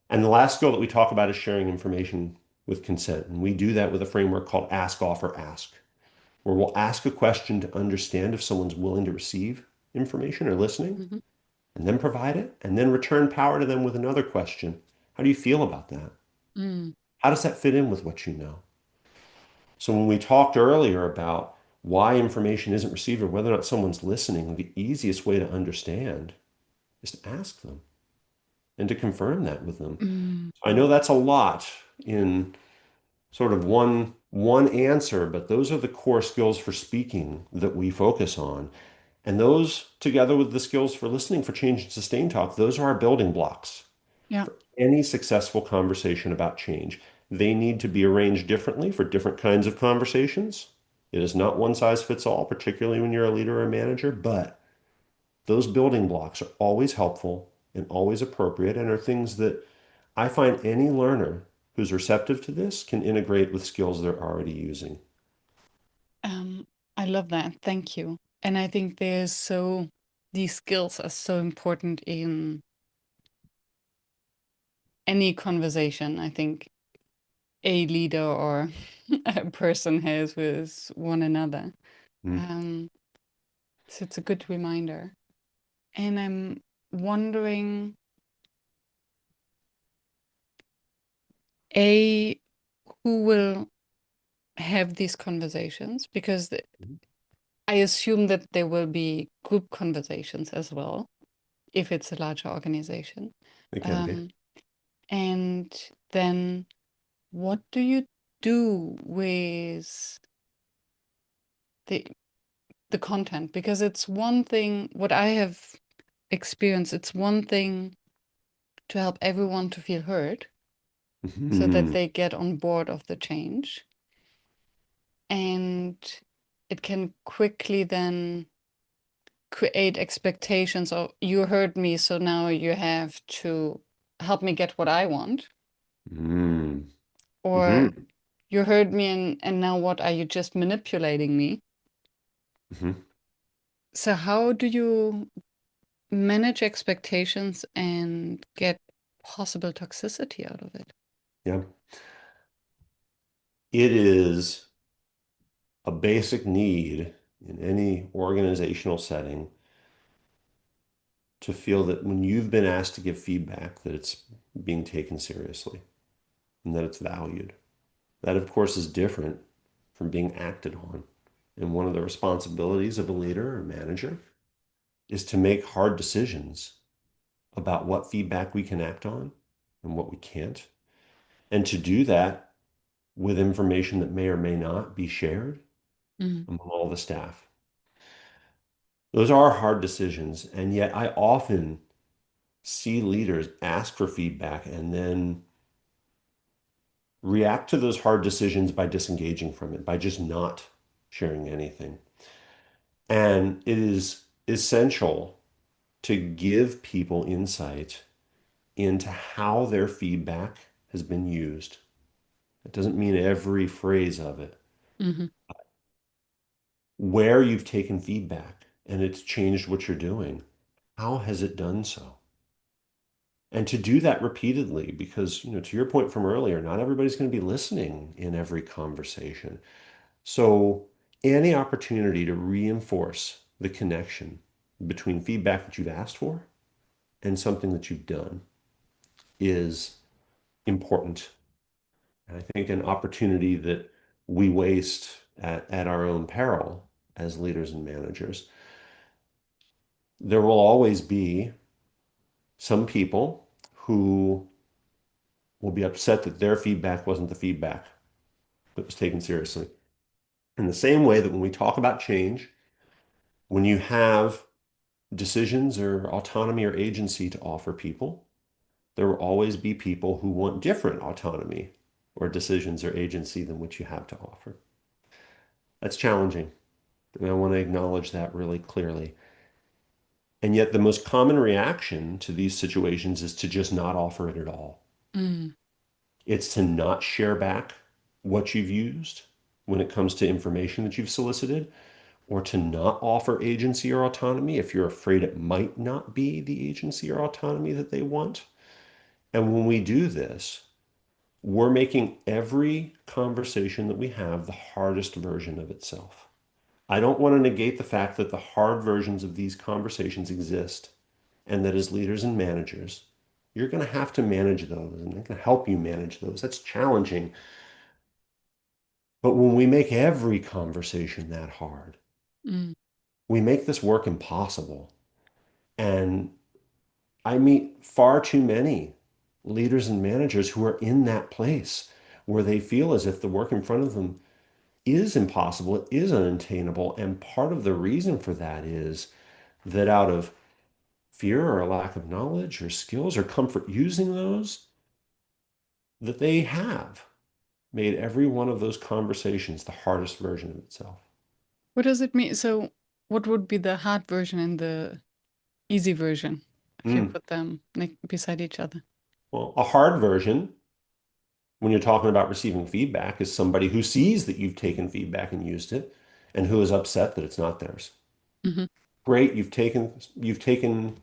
And the last skill that we talk about is sharing information with consent. And we do that with a framework called ask, offer, ask, where we'll ask a question to understand if someone's willing to receive information or listening, mhm, and then provide it, and then return power to them with another question. How do you feel about that? mm. How does that fit in with what you know? So when we talked earlier about why information isn't received or whether or not someone's listening, the easiest way to understand is to ask them and to confirm that with them. Mm. I know that's a lot in sort of one answer, but those are the core skills for speaking that we focus on. And those, together with the skills for listening, for change and sustain talk, those are our building blocks Yeah. for any successful conversation about change. They need to be arranged differently for different kinds of conversations. It is not one size fits all, particularly when you're a leader or a manager, but those building blocks are always helpful and always appropriate and are things that I find any learner who's receptive to this can integrate with skills they're already using. Um, I love that. Thank you. And I think these skills are so important in any conversation. I think a leader or a person has with one another. Mm. Um, so it's a good reminder. And I'm wondering, A, who will have these conversations? Because I assume that there will be group conversations as well, if it's a larger organization. It can be. Um, and then what do you do with the the content? Because it's one thing, what I have experienced, it's one thing to help everyone to feel heard so that Mhm. they get on board of the change. And it can quickly then create expectations of you heard me, so now you have to help me get what I want. Mm. Or Mhm. you heard me and now what are you just manipulating me? Mhm. So how do you manage expectations and get possible toxicity out of it? Yeah. It is a basic need in any organizational setting to feel that when you've been asked to give feedback, that it's being taken seriously and that it's valued. That, of course, is different from being acted on. And one of the responsibilities of a leader or manager is to make hard decisions about what feedback we can act on and what we can't. And to do that with information that may or may not be shared Mm, among all the staff. Those are hard decisions. And yet I often see leaders ask for feedback and then react to those hard decisions by disengaging from it, by just not sharing anything. And it is essential to give people insight into how their feedback has been used. It doesn't mean every phrase of it. mhm, Where you've taken feedback and it's changed what you're doing, how has it done so? And to do that repeatedly, because, to your point from earlier, not everybody's going to be listening in every conversation. So any opportunity to reinforce the connection between feedback that you've asked for and something that you've done is important. And I think an opportunity that we waste at our own peril as leaders and managers. There will always be some people who will be upset that their feedback wasn't the feedback that was taken seriously. In the same way that when we talk about change, when you have decisions or autonomy or agency to offer people, there will always be people who want different autonomy or decisions or agency than what you have to offer. That's challenging. And I want to acknowledge that really clearly. And yet, the most common reaction to these situations is to just not offer it at all. Mm, It's to not share back what you've used when it comes to information that you've solicited, or to not offer agency or autonomy if you're afraid it might not be the agency or autonomy that they want. And when we do this, we're making every conversation that we have the hardest version of itself. I don't want to negate the fact that the hard versions of these conversations exist and that as leaders and managers, you're going to have to manage those and I'm going to help you manage those. That's challenging. But when we make every conversation that hard, mm. we make this work impossible. And I meet far too many leaders and managers who are in that place where they feel as if the work in front of them is impossible, it is unattainable. And part of the reason for that is that out of fear or a lack of knowledge or skills or comfort using those, that they have made every one of those conversations the hardest version of itself. What does it mean? So, what would be the hard version and the easy version if you Mm. put them beside each other? Well, a hard version, when you're talking about receiving feedback, is somebody who sees that you've taken feedback and used it and who is upset that it's not theirs. Hmm. Great, you've taken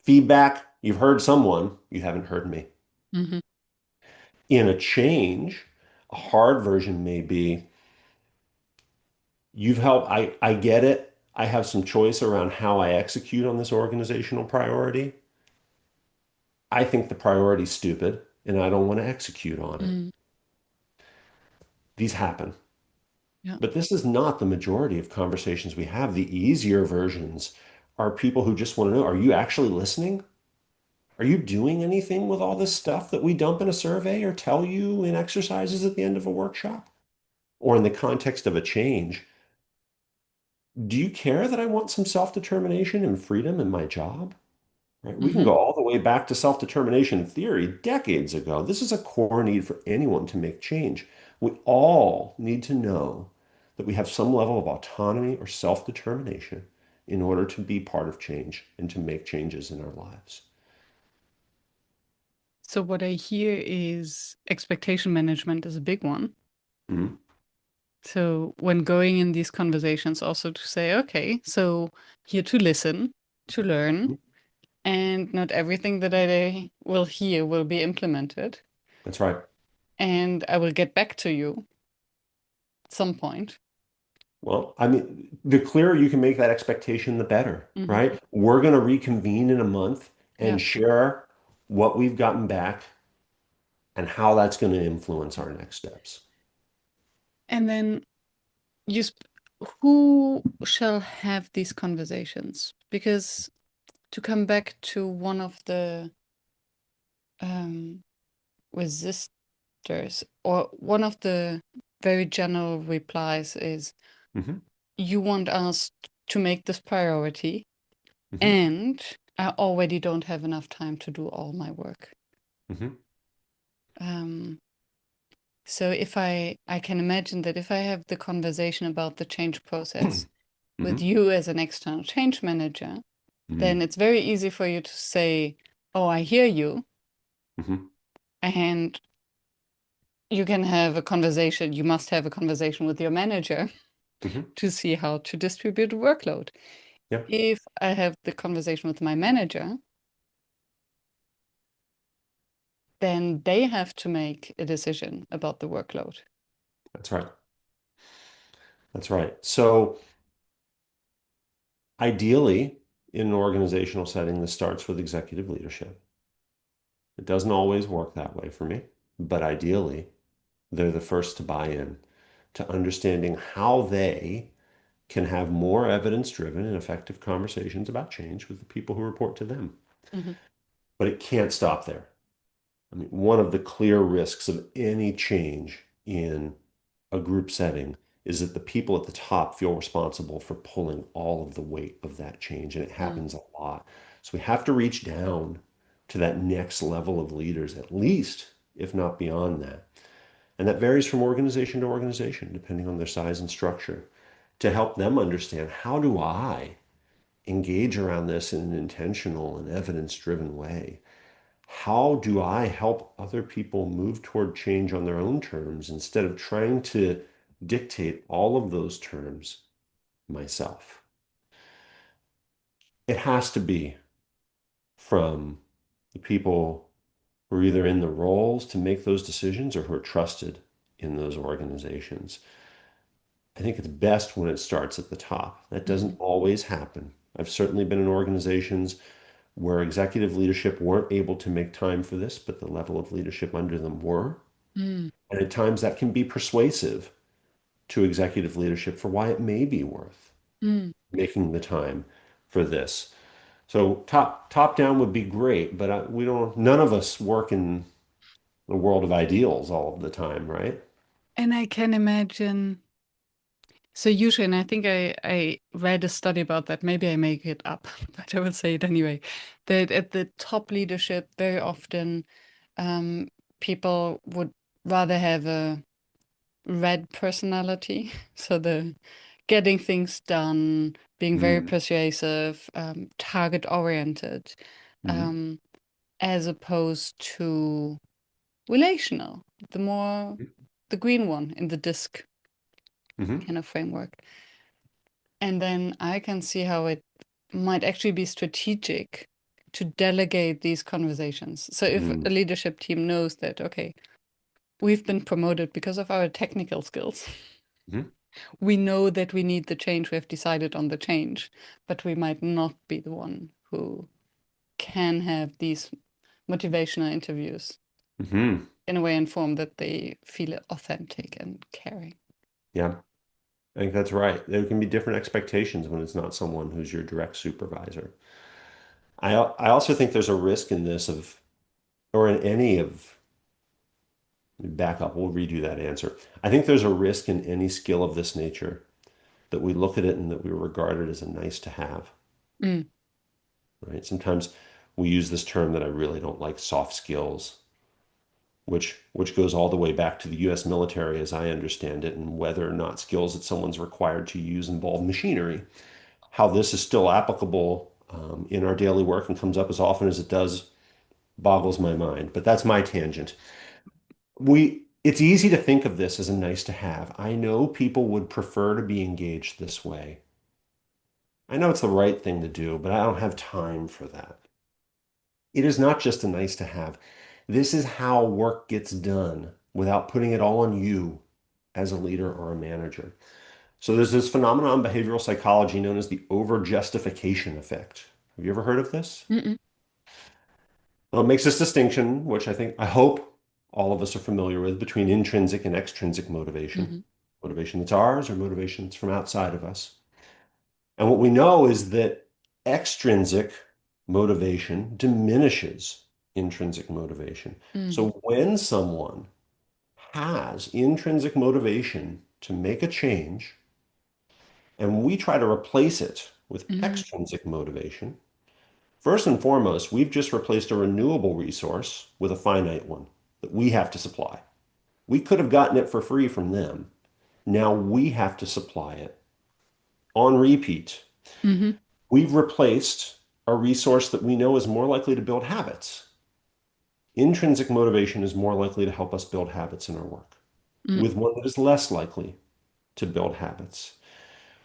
feedback, you've heard someone, you haven't heard me. Hmm. In a change, a hard version may be you've helped, I get it. I have some choice around how I execute on this organizational priority. I think the priority's stupid and I don't want to execute on it. Mm. These happen. Yeah. But this is not the majority of conversations we have. The easier versions are people who just want to know, are you actually listening? Are you doing anything with all this stuff that we dump in a survey or tell you in exercises at the end of a workshop? Or in the context of a change, do you care that I want some self-determination and freedom in my job? Right? We can Hmm. go all the way back to self-determination theory decades ago. This is a core need for anyone to make change. We all need to know that we have some level of autonomy or self-determination in order to be part of change and to make changes in our lives. So, what I hear is expectation management is a big one. Mhm. So, when going in these conversations, also to say, okay, so here to listen, to learn, and not everything that I will hear will be implemented. That's right. And I will get back to you at some point. Well, I mean, the clearer you can make that expectation, the better, Hmm. right? We're going to reconvene in a month Yeah. and share what we've gotten back and how that's going to influence our next steps. And then you, who shall have these conversations? Because to come back to one of the um, resistors, or one of the very general replies is, Hmm. you want us to make this priority, Hmm. and I already don't have enough time to do all my work. Hmm. Um, so if I can imagine that if I have the conversation about the change process with Hmm. you as an external change manager, then Hmm. it's very easy for you to say, "Oh, I hear you," Hmm. and you can have a conversation. You must have a conversation with your manager Hmm. to see how to distribute the workload. Yeah. If I have the conversation with my manager, then they have to make a decision about the workload. That's right. That's right. So ideally, in an organizational setting, this starts with executive leadership. It doesn't always work that way for me, but ideally, they're the first to buy in to understanding how they can have more evidence-driven and effective conversations about change with the people who report to them. Hmm. But it can't stop there. I mean, one of the clear risks of any change in a group setting is that the people at the top feel responsible for pulling all of the weight of that change, and it Mm. happens a lot. So we have to reach down to that next level of leaders, at least, if not beyond that. And that varies from organization to organization, depending on their size and structure, to help them understand how do I engage around this in an intentional and evidence-driven way? How do I help other people move toward change on their own terms instead of trying to dictate all of those terms myself? It has to be from the people who are either in the roles to make those decisions or who are trusted in those organizations. I think it's best when it starts at the top. That Hmm. doesn't always happen. I've certainly been in organizations where executive leadership weren't able to make time for this, but the level of leadership under them were. Mm. And at times that can be persuasive to executive leadership for why it may be worth Mm. making the time for this. So top down would be great, but we don't. None of us work in the world of ideals all of the time, right? And I can imagine. So usually, and I think I read a study about that. Maybe I make it up, but I will say it anyway. That at the top leadership, very often, um, people would rather have a red personality. So the getting things done, being very Mm-hmm. persuasive, target oriented, um, as opposed to relational, the more the green one in the disc Mm-hmm. kind of framework. And then I can see how it might actually be strategic to delegate these conversations. So if Mm-hmm. a leadership team knows that, okay, we've been promoted because of our technical skills, Mm-hmm. we know that we need the change, we have decided on the change, but we might not be the one who can have these motivational interviews Mm-hmm. in a way informed that they feel authentic and caring. Yeah, I think that's right. There can be different expectations when it's not someone who's your direct supervisor. I also think there's a risk in this of, or in any of, back up, we'll redo that answer. I think there's a risk in any skill of this nature that we look at it and that we regard it as a nice to have, Mm. right? Sometimes we use this term that I really don't like, soft skills, which goes all the way back to the US military as I understand it, and whether or not skills that someone's required to use involve machinery. How this is still applicable in our daily work and comes up as often as it does boggles my mind, but that's my tangent. It's easy to think of this as a nice to have. I know people would prefer to be engaged this way. I know it's the right thing to do, but I don't have time for that. It is not just a nice to have. This is how work gets done without putting it all on you as a leader or a manager. So there's this phenomenon in behavioral psychology known as the over-justification effect. Have you ever heard of this? Mm-mm. Well, it makes this distinction, which I hope all of us are familiar with, between intrinsic and extrinsic motivation. Mm-hmm. Motivation that's ours or motivation that's from outside of us. And what we know is that extrinsic motivation diminishes intrinsic motivation. Mm-hmm. So when someone has intrinsic motivation to make a change and we try to replace it with Mm-hmm. extrinsic motivation, first and foremost, we've just replaced a renewable resource with a finite one that we have to supply. We could have gotten it for free from them. Now we have to supply it on repeat. Mm-hmm. We've replaced a resource that we know is more likely to build habits. Intrinsic motivation is more likely to help us build habits in our work, Mm. with one that is less likely to build habits.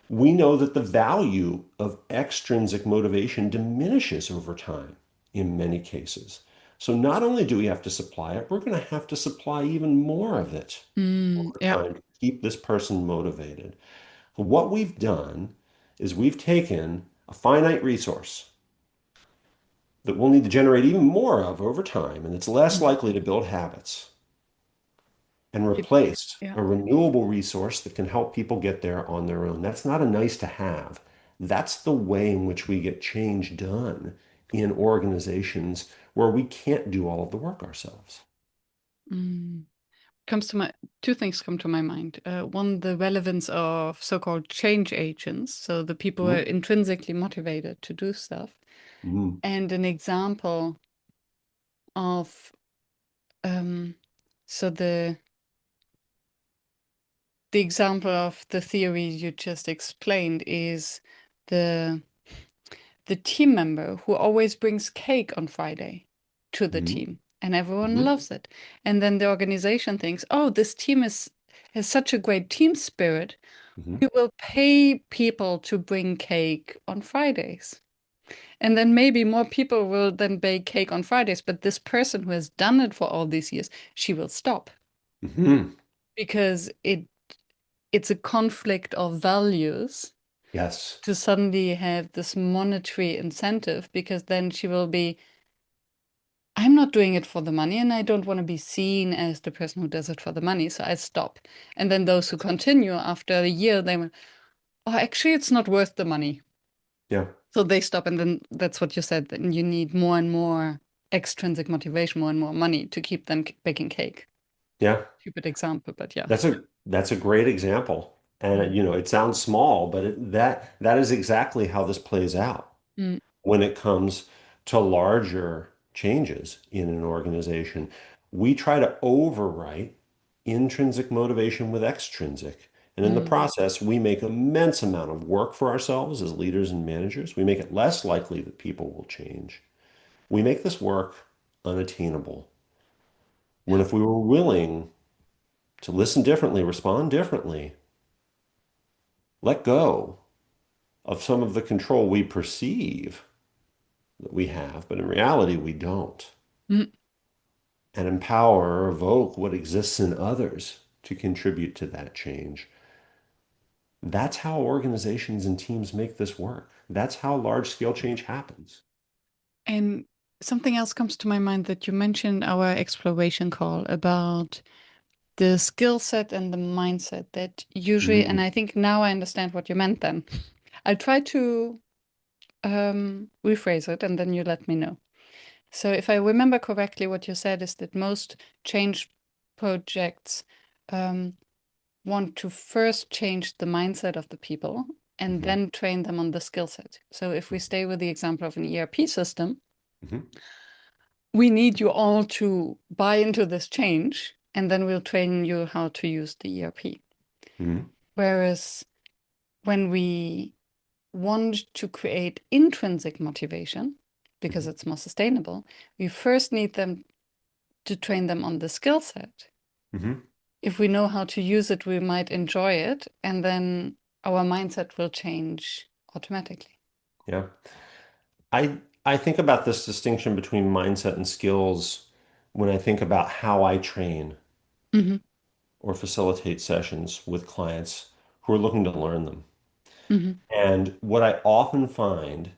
We know that the value of extrinsic motivation diminishes over time in many cases. So not only do we have to supply it, we're going to have to supply even more of it over Yeah. time to keep this person motivated. What we've done is we've taken a finite resource that we'll need to generate even more of over time, and it's less Mhm. likely to build habits, and It, replaced yeah. a renewable resource that can help people get there on their own. That's not a nice to have. That's the way in which we get change done in organizations where we can't do all of the work ourselves. Mm. Comes to my Two things come to my mind. One, the relevance of so-called change agents, so the people who are Mhm. intrinsically motivated to do stuff, Mhm. and an example of um, so the example of the theory you just explained is the the team member who always brings cake on Friday to the Mhm. team, and everyone Mhm. loves it. And then the organization thinks, "Oh, this team has such a great team spirit. Mhm. We will pay people to bring cake on Fridays." And then maybe more people will then bake cake on Fridays, but this person who has done it for all these years, she will stop Mhm. because it's a conflict of values Yes. to suddenly have this monetary incentive, because then she will be, I'm not doing it for the money and I don't want to be seen as the person who does it for the money, so I stop. And then those who continue after a year, they will, oh, actually, it's not worth the money. Yeah. So they stop. And then that's what you said. Then you need more and more extrinsic motivation, more and more money to keep them baking cake. Yeah. Stupid example, but yeah. That's a great example. And Mm, it sounds small, but that is exactly how this plays out mm, when it comes to larger changes in an organization. We try to overwrite intrinsic motivation with extrinsic. And in the mm, process, we make immense amount of work for ourselves as leaders and managers. We make it less likely that people will change. We make this work unattainable. When if we were willing to listen differently, respond differently, let go of some of the control we perceive that we have, but in reality, we don't, mm. and empower or evoke what exists in others to contribute to that change. That's how organizations and teams make this work. That's how large scale change happens. And something else comes to my mind that you mentioned our exploration call about the skill set and the mindset that usually, and Mm, I think now I understand what you meant then. I'll try to rephrase it and then you let me know. So, if I remember correctly, what you said is that most change projects um, want to first change the mindset of the people and mhm, then train them on the skill set. So, if we stay with the example of an ERP system, mhm, we need you all to buy into this change, and then we'll train you how to use the ERP. mhm, Whereas when we want to create intrinsic motivation, because mhm, it's more sustainable, we first need them to train them on the skill set. mhm. If we know how to use it, we might enjoy it, and then our mindset will change automatically. Yeah. I think about this distinction between mindset and skills when I think about how I train Hmm. or facilitate sessions with clients who are looking to learn them. Hmm. And what I often find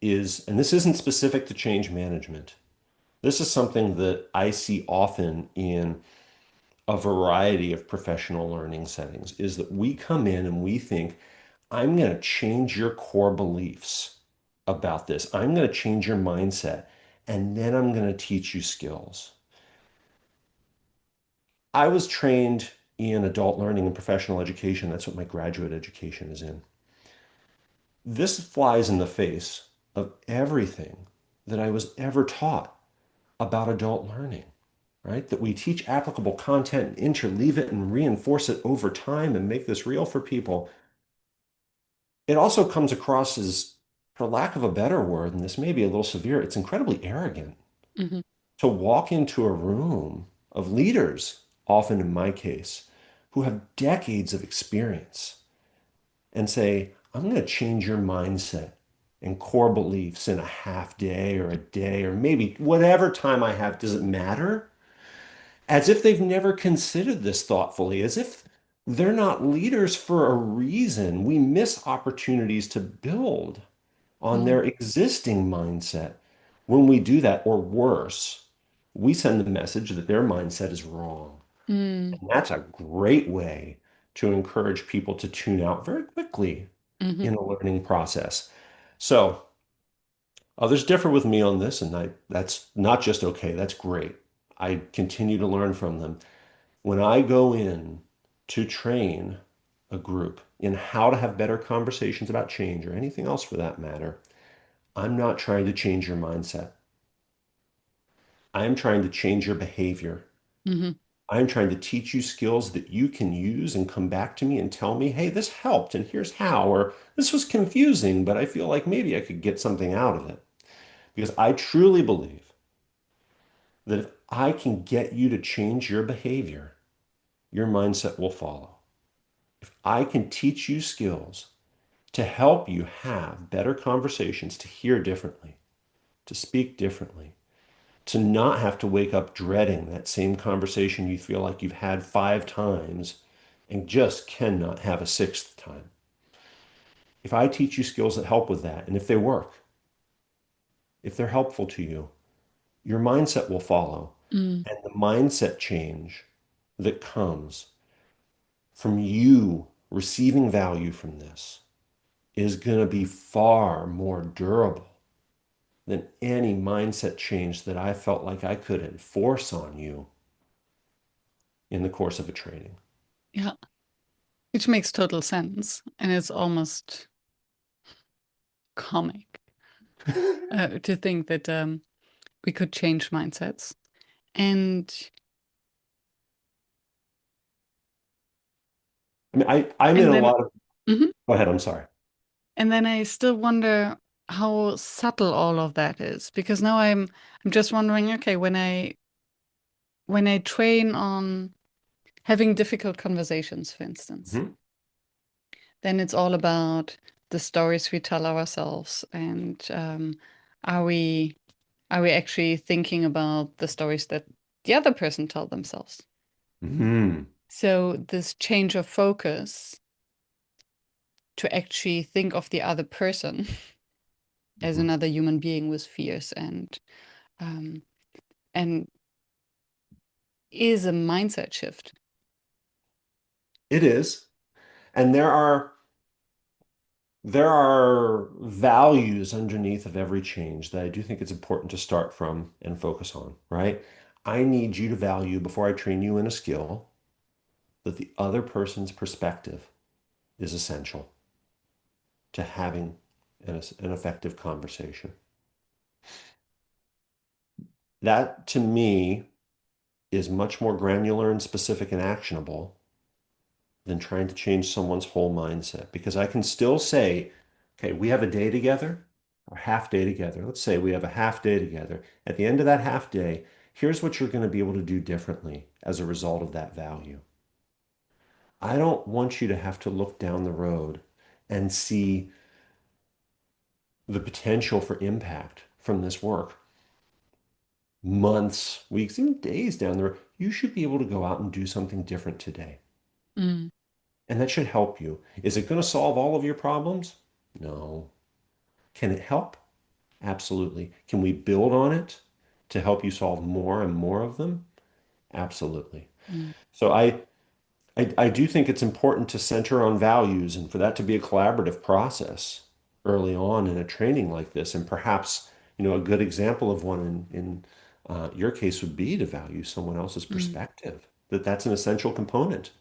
is, and this isn't specific to change management, this is something that I see often in a variety of professional learning settings, is that we come in and we think, I'm going to change your core beliefs about this. I'm going to change your mindset, and then I'm going to teach you skills. I was trained in adult learning and professional education. That's what my graduate education is in. This flies in the face of everything that I was ever taught about adult learning, right? That we teach applicable content and interleave it and reinforce it over time and make this real for people. It also comes across as, for lack of a better word, and this may be a little severe, it's incredibly arrogant Hmm. to walk into a room of leaders, often in my case, who have decades of experience and say, I'm going to change your mindset. and core beliefs in a half day or a day or maybe whatever time I have, does it matter? As if they've never considered this thoughtfully, as if they're not leaders for a reason. We miss opportunities to build on Mm, their existing mindset. When we do that, or worse, we send the message that their mindset is wrong. mm, And that's a great way to encourage people to tune out very quickly mhm, in a learning process. So others differ with me on this, and that's not just okay, that's great. I continue to learn from them. When I go in to train a group in how to have better conversations about change or anything else for that matter, I'm not trying to change your mindset. I'm trying to change your behavior. mhm. I'm trying to teach you skills that you can use and come back to me and tell me, hey, this helped and here's how, or this was confusing, but I feel like maybe I could get something out of it. Because I truly believe that if I can get you to change your behavior, your mindset will follow. If I can teach you skills to help you have better conversations, to hear differently, to speak differently, to not have to wake up dreading that same conversation you feel like you've had 5 times and just cannot have a sixth time. If I teach you skills that help with that, and if they work, if they're helpful to you, your mindset will follow. Mm. And the mindset change that comes from you receiving value from this is going to be far more durable than any mindset change that I felt like I could enforce on you in the course of a training. Yeah, which makes total sense. And it's almost comic to think that we could change mindsets. And I mean, I'm in and a then lot of, mhm. go ahead, I'm sorry. And then I still wonder how subtle all of that is. Because now I'm just wondering, okay, when I train on having difficult conversations, for instance, Mhm. then it's all about the stories we tell ourselves and are we are we actually thinking about the stories that the other person told themselves? Mhm. So this change of focus to actually think of the other person as Mhm. another human being with fears um, and is a mindset shift. It is. And there are values underneath of every change that I do think it's important to start from and focus on, right? I need you to value before I train you in a skill that the other person's perspective is essential to having an effective conversation. That to me is much more granular and specific and actionable than trying to change someone's whole mindset. Because I can still say, okay, we have a day together, or half day together. Let's say we have a half day together. At the end of that half day, here's what you're going to be able to do differently as a result of that value. I don't want you to have to look down the road and see the potential for impact from this work months, weeks, even days down the road. You should be able to go out and do something different today. Mm, And that should help you. Is it going to solve all of your problems? No. Can it help? Absolutely. Can we build on it to help you solve more and more of them? Absolutely. mm, So I do think it's important to center on values and for that to be a collaborative process early on in a training like this. And perhaps, a good example of one in your case would be to value someone else's mm, perspective, that's an essential component.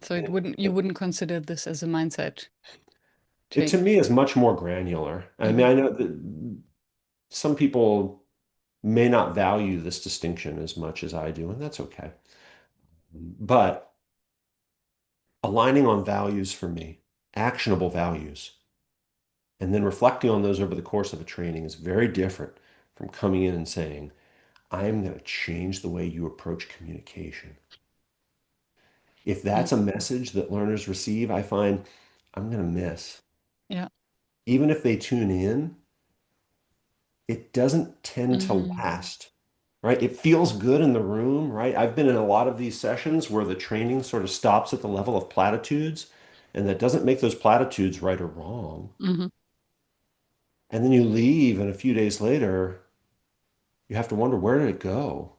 So you wouldn't consider this as a mindset It to change. me is much more granular. I mean, Hmm. I know that some people may not value this distinction as much as I do, and that's okay. But aligning on values for me, actionable values, and then reflecting on those over the course of a training is very different from coming in and saying, I'm going to change the way you approach communication. If Mm, that's a message that learners receive, I find I'm going to miss. yeah. even if they tune in, it doesn't tend to Mm, last, right? It feels good in the room, right? I've been in a lot of these sessions where the training sort of stops at the level of platitudes, and that doesn't make those platitudes right or wrong. hmm And then you leave, and a few days later, you have to wonder, where did it go?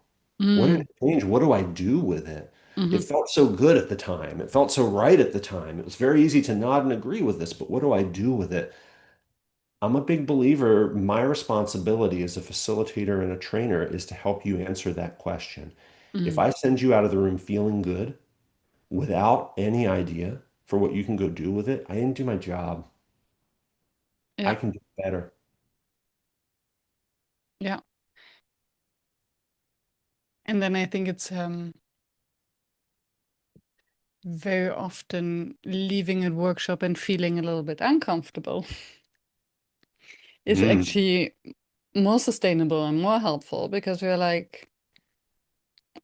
What did mm, it change? What do I do with it? hmm It felt so good at the time. It felt so right at the time. It was very easy to nod and agree with this, but what do I do with it? I'm a big believer. My responsibility as a facilitator and a trainer is to help you answer that question. If mm. I send you out of the room feeling good without any idea for what you can go do with it, I didn't do my job. I Yeah, can do better. yeah. And then I think it's very often leaving a workshop and feeling a little bit uncomfortable is Mm, actually more sustainable and more helpful because we're like,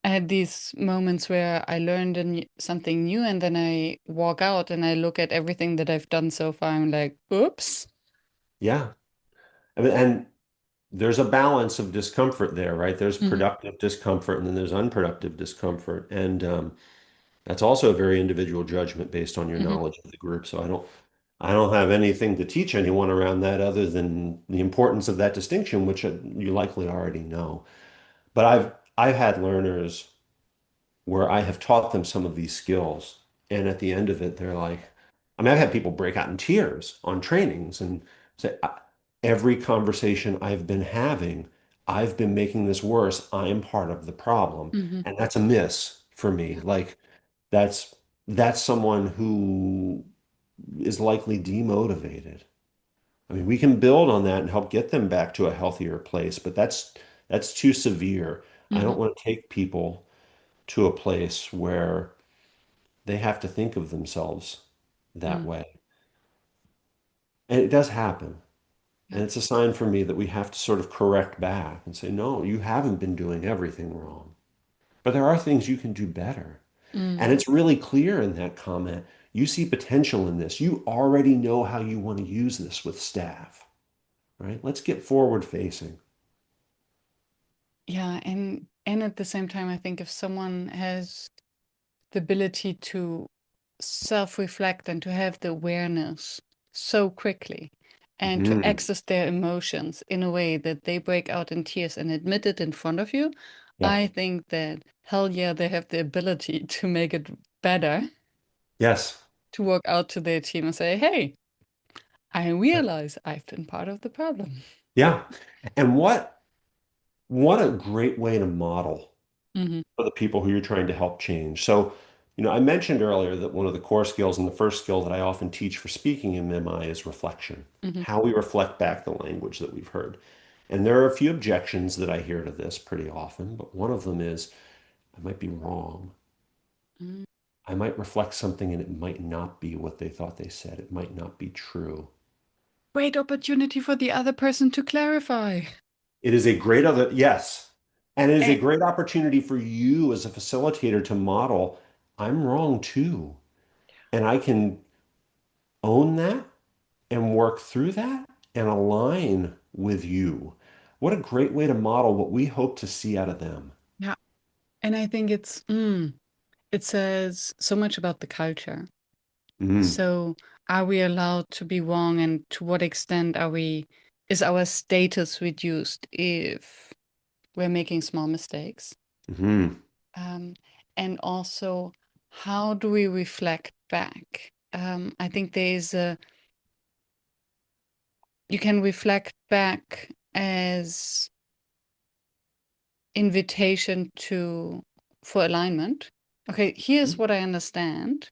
I had these moments where I learned something new and then I walk out and I look at everything that I've done so far. I'm like, oops. yeah. I mean, and there's a balance of discomfort there, right? There's Hmm productive discomfort and then there's unproductive discomfort. And that's also a very individual judgment based on your hmm knowledge of the group. So I don't have anything to teach anyone around that other than the importance of that distinction, which you likely already know. But I've had learners where I have taught them some of these skills, and at the end of it, they're like, I mean, I've had people break out in tears on trainings and say, every conversation I've been having, I've been making this worse. I am part of the problem. hmm And that's a miss for me. Yeah. Like that's that's someone who is likely demotivated. I mean, we can build on that and help get them back to a healthier place, but that's too severe. I hmm don't want to take people to a place where they have to think of themselves that mm way. And it does happen. Yeah. And it's a sign for me that we have to sort of correct back and say, no, you haven't been doing everything wrong. But there are things you can do better. mm And it's really clear in that comment. You see potential in this. You already know how you want to use this with staff, right? Let's get forward facing. Yeah. And at the same time, I think if someone has the ability to self-reflect and to have the awareness so quickly and to Mhm. access their emotions in a way that they break out in tears and admit it in front of you, Yeah. I think that hell yeah, they have the ability to make it better, Yes. to walk out to their team and say, hey, I realize I've been part of the problem. Yeah. And what a great way to model Hmm for the people who you're trying to help change. So, I mentioned earlier that one of the core skills and the first skill that I often teach for speaking in MI is reflection, hmm how we reflect back the language that we've heard. And there are a few objections that I hear to this pretty often, but one of them is I might be wrong. I might reflect something and it might not be what they thought they said. It might not be true. Great opportunity for the other person to clarify. It is a great other, yes. And it is a And great opportunity for you as a facilitator to model, I'm wrong too. And I can own that and work through that and align with you. What a great way to model what we hope to see out of them. yeah, and I think it says so much about the culture. Mm, So, are we allowed to be wrong, and to what extent is our status reduced if we're making small mistakes? mhm, Um, and also, how do we reflect back? I think you can reflect back as invitation for alignment. Okay, here's what I understand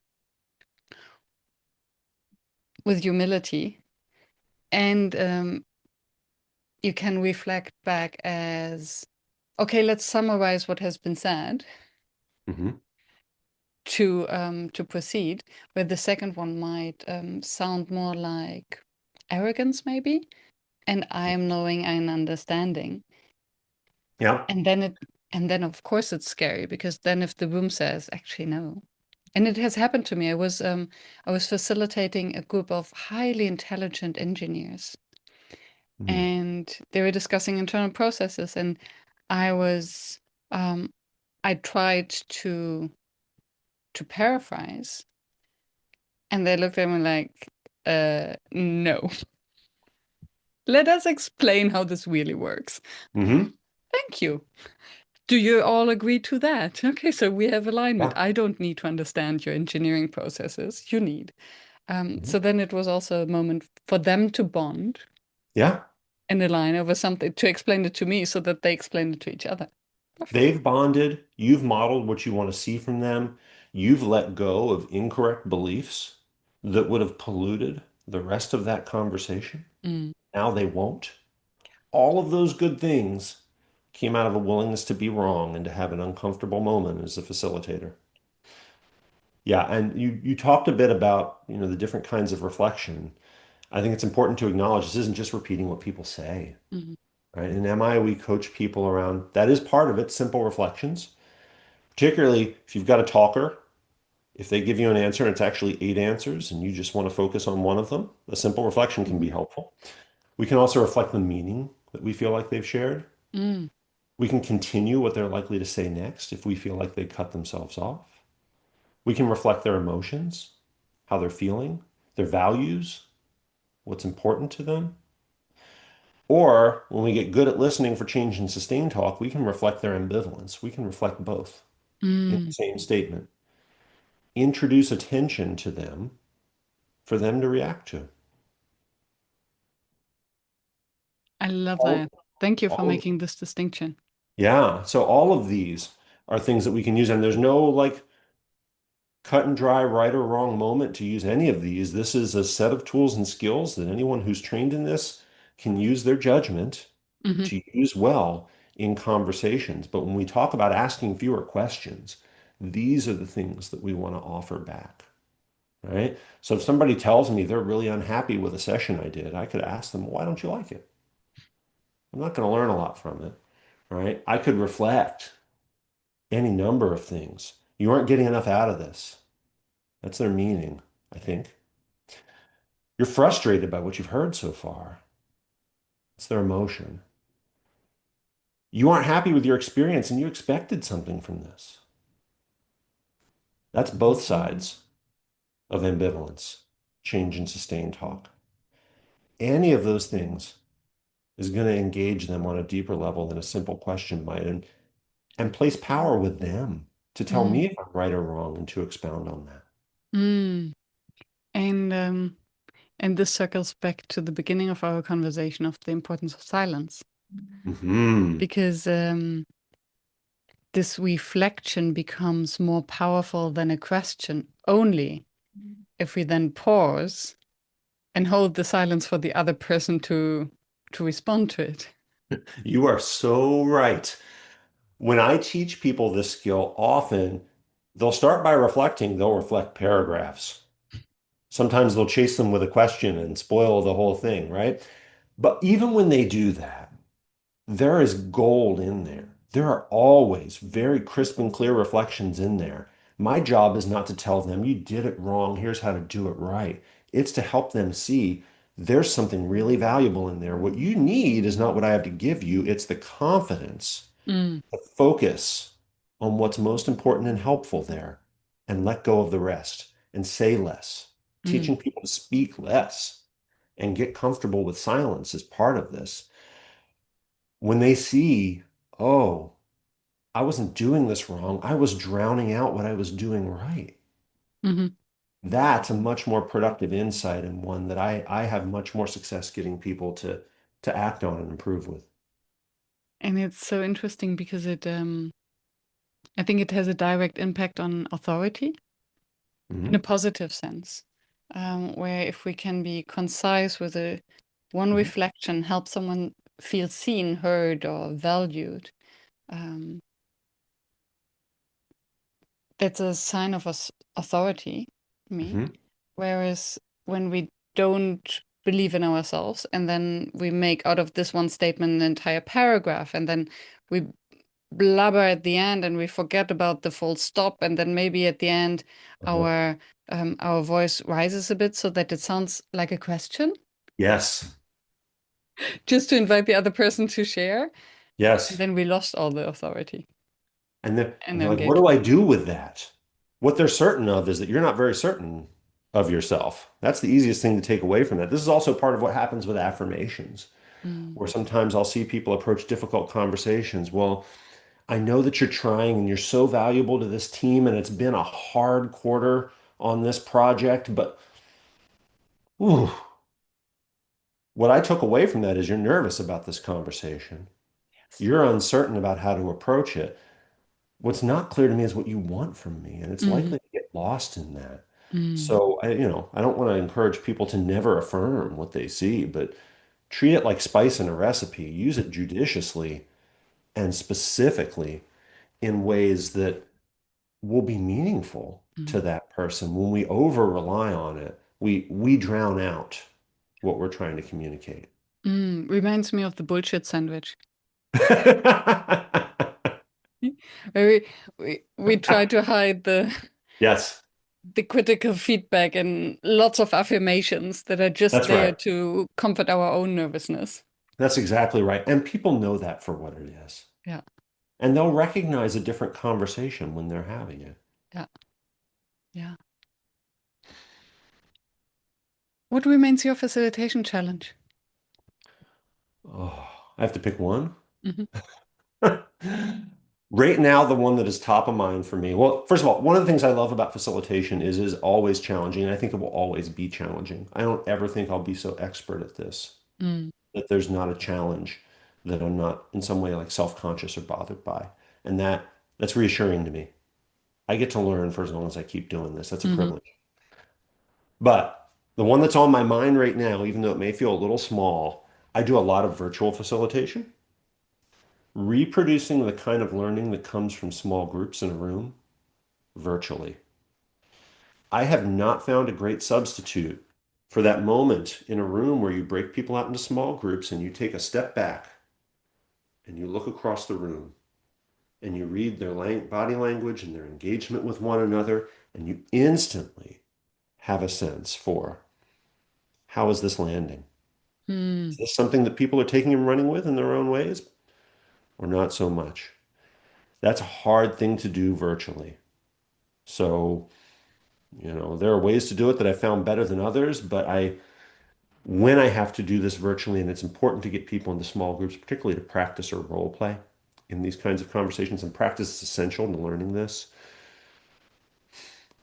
with humility, and you can reflect back as okay, let's summarize what has been said mhm. to proceed. Where the second one might sound more like arrogance, maybe, and I'm knowing and understanding, Yeah. and then of course it's scary because then if the room says actually no, And it has happened to me. I was facilitating a group of highly intelligent engineers, Mm. and they were discussing internal processes, and I was um, I tried to paraphrase, and they looked at me like, no. Let us explain how this really works. Hmm. Thank you. Do you all agree to that? Okay, so we have alignment. Yeah. I don't need to understand your engineering processes. You need. Mhm. So then it was also a moment for them to bond Yeah. and align over something, to explain it to me so that they explain it to each other. Perfect. They've bonded. You've modeled what you want to see from them. You've let go of incorrect beliefs that would have polluted the rest of that conversation. Mm, Now they won't. All of those good things came out of a willingness to be wrong and to have an uncomfortable moment as a facilitator. Yeah, and you talked a bit about, the different kinds of reflection. I think it's important to acknowledge this isn't just repeating what people say, mm, right? In MI, we coach people around that is part of it, simple reflections. Particularly if you've got a talker, if they give you an answer and it's actually eight answers and you just want to focus on one of them, a simple reflection can mhm, be helpful. We can also reflect the meaning that we feel like they've shared. mm, We can continue what they're likely to say next if we feel like they cut themselves off. We can reflect their emotions, how they're feeling, their values, what's important to them. Or when we get good at listening for change and sustained talk, we can reflect their ambivalence. We can reflect both in the mm. same statement. Introduce attention to them for them to react to. I love All, that. Thank you for all, making this distinction. yeah. So all of these are things that we can use, and there's no like cut and dry right or wrong moment to use any of these. This is a set of tools and skills that anyone who's trained in this can use their judgment Hmm. to use well in conversations. But when we talk about asking fewer questions, these are the things that we want to offer back, right? So if somebody tells me they're really unhappy with a session I did, I could ask them, why don't you like it? I'm not going to learn a lot from it, right? I could reflect any number of things. You aren't getting enough out of this. That's their meaning, I think. You're frustrated by what you've heard so far. It's their emotion. You aren't happy with your experience and you expected something from this. That's both sides of ambivalence, change and sustained talk. Any of those things is going to engage them on a deeper level than a simple question might and place power with them to tell Mm, me if I'm right or wrong and to expound on that. mm. And and this circles back to the beginning of our conversation of the importance of silence, Hmm. because this reflection becomes more powerful than a question only if we then pause and hold the silence for the other person to respond to it. You are so right. When I teach people this skill, often they'll start by reflecting, they'll reflect paragraphs. Sometimes they'll chase them with a question and spoil the whole thing, right? But even when they do that, there is gold in there. There are always very crisp and clear reflections in there. My job is not to tell them you did it wrong, here's how to do it right. It's to help them see there's something really valuable in there. What you need is not what I have to give you, it's the confidence Mm, to focus on what's most important and helpful there and let go of the rest and say less. mm, Teaching people to speak less and get comfortable with silence is part of this. When they see, oh, I wasn't doing this wrong, I was drowning out what I was doing right. mhm. That's a much more productive insight and one that I have much more success getting people to act on and improve with. And it's so interesting because I think it has a direct impact on authority in a Mhm, positive sense, where if we can be concise with a one mhm, reflection, help someone feel seen, heard, or valued, um, that's a sign of us authority, me. mhm. Whereas when we don't believe in ourselves and then we make out of this one statement an entire paragraph and then we blabber at the end and we forget about the full stop, and then maybe at the end Uh-huh. our voice rises a bit so that it sounds like a question, Yes. just to invite the other person to share, and Yes. then we lost all the authority And and they're like, what do I engagement. do with that? What they're certain of is that you're not very certain of yourself. That's the easiest thing to take away from that. This is also part of what happens with affirmations, Mm, where sometimes I'll see people approach difficult conversations. Well, I know that you're trying and you're so valuable to this team, and it's been a hard quarter on this project, but ooh, what I took away from that is you're nervous about this conversation. yes. You're uncertain about how to approach it. What's not clear to me is what you want from me, and it's Hmm. likely to get lost in that. Mm, So I don't want to encourage people to never affirm what they see, but treat it like spice in a recipe. Use it judiciously and specifically in ways that will be meaningful to mm, that person. When we over rely on it, we drown out what we're trying to communicate. Reminds me of the bullshit sandwich. Where we try to hide Yes, the critical feedback and lots of affirmations that are just that's there right. to comfort our own nervousness. That's exactly right. And people know that for what it is. Yeah, And they'll recognize a different conversation when they're having it. yeah, yeah. What remains your facilitation challenge? Oh, I have to pick one. Hmm. Right now, the one that is top of mind for me. Well, first of all, one of the things I love about facilitation is always challenging. And I think it will always be challenging. I don't ever think I'll be so expert at this Mm, that there's not a challenge that I'm not in some way like self-conscious or bothered by. And that's reassuring to me. I get to learn for as long as I keep doing this. That's a hmm. privilege. But the one that's on my mind right now, even though it may feel a little small, I do a lot of virtual facilitation, reproducing the kind of learning that comes from small groups in a room virtually. I have not found a great substitute for that moment in a room where you break people out into small groups and you take a step back and you look across the room and you read their body language and their engagement with one another, and you instantly have a sense for how is this landing? Mm, Is this something that people are taking and running with in their own ways or not so much? That's a hard thing to do virtually. So, there are ways to do it that I found better than others, but when I have to do this virtually, and it's important to get people into small groups, particularly to practice or role play in these kinds of conversations, and practice is essential to learning this.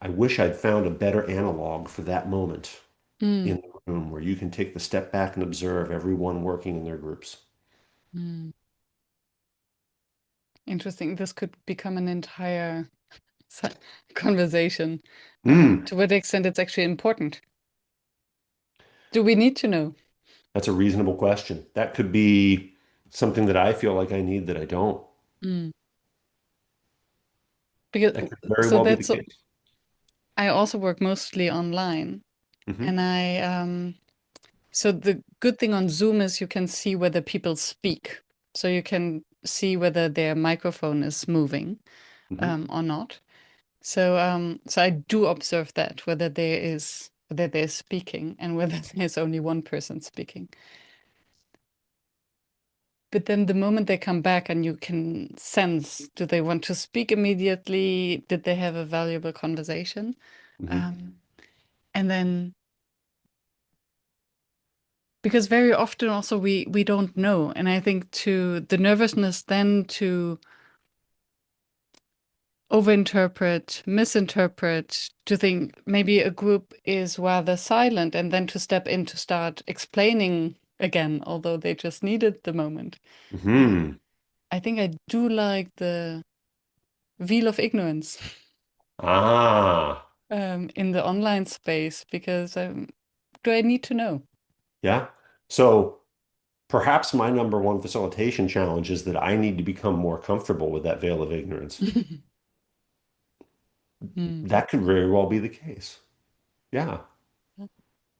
I wish I'd found a better analog for that moment mm, in the room where you can take the step back and observe everyone working in their groups. mm. Interesting. This could become an entire si- conversation. Mm, To what extent it's actually important? Do we need to know? that's a reasonable question. That could be something that I feel like I need that I don't. Mm. Because That could very so well be the that's case. I also work mostly online, Hmm. and so the good thing on Zoom is you can see whether people speak. So you can see whether their microphone is moving Hmm. or not. So I do observe that whether they're speaking and whether there's only one person speaking. But then the moment they come back and you can sense, do they want to speak immediately? Did they have a valuable conversation? Hmm. Um, and then because very often also we don't know, and I think to the nervousness then to overinterpret, misinterpret, to think maybe a group is rather silent, and then to step in to start explaining again, although they just needed the moment. Hmm. I think I do like the veil of ignorance Ah, in the online space because do I need to know? yeah. So perhaps my number one facilitation challenge is that I need to become more comfortable with that veil of ignorance. Hmm. That could very well be the case. Yeah,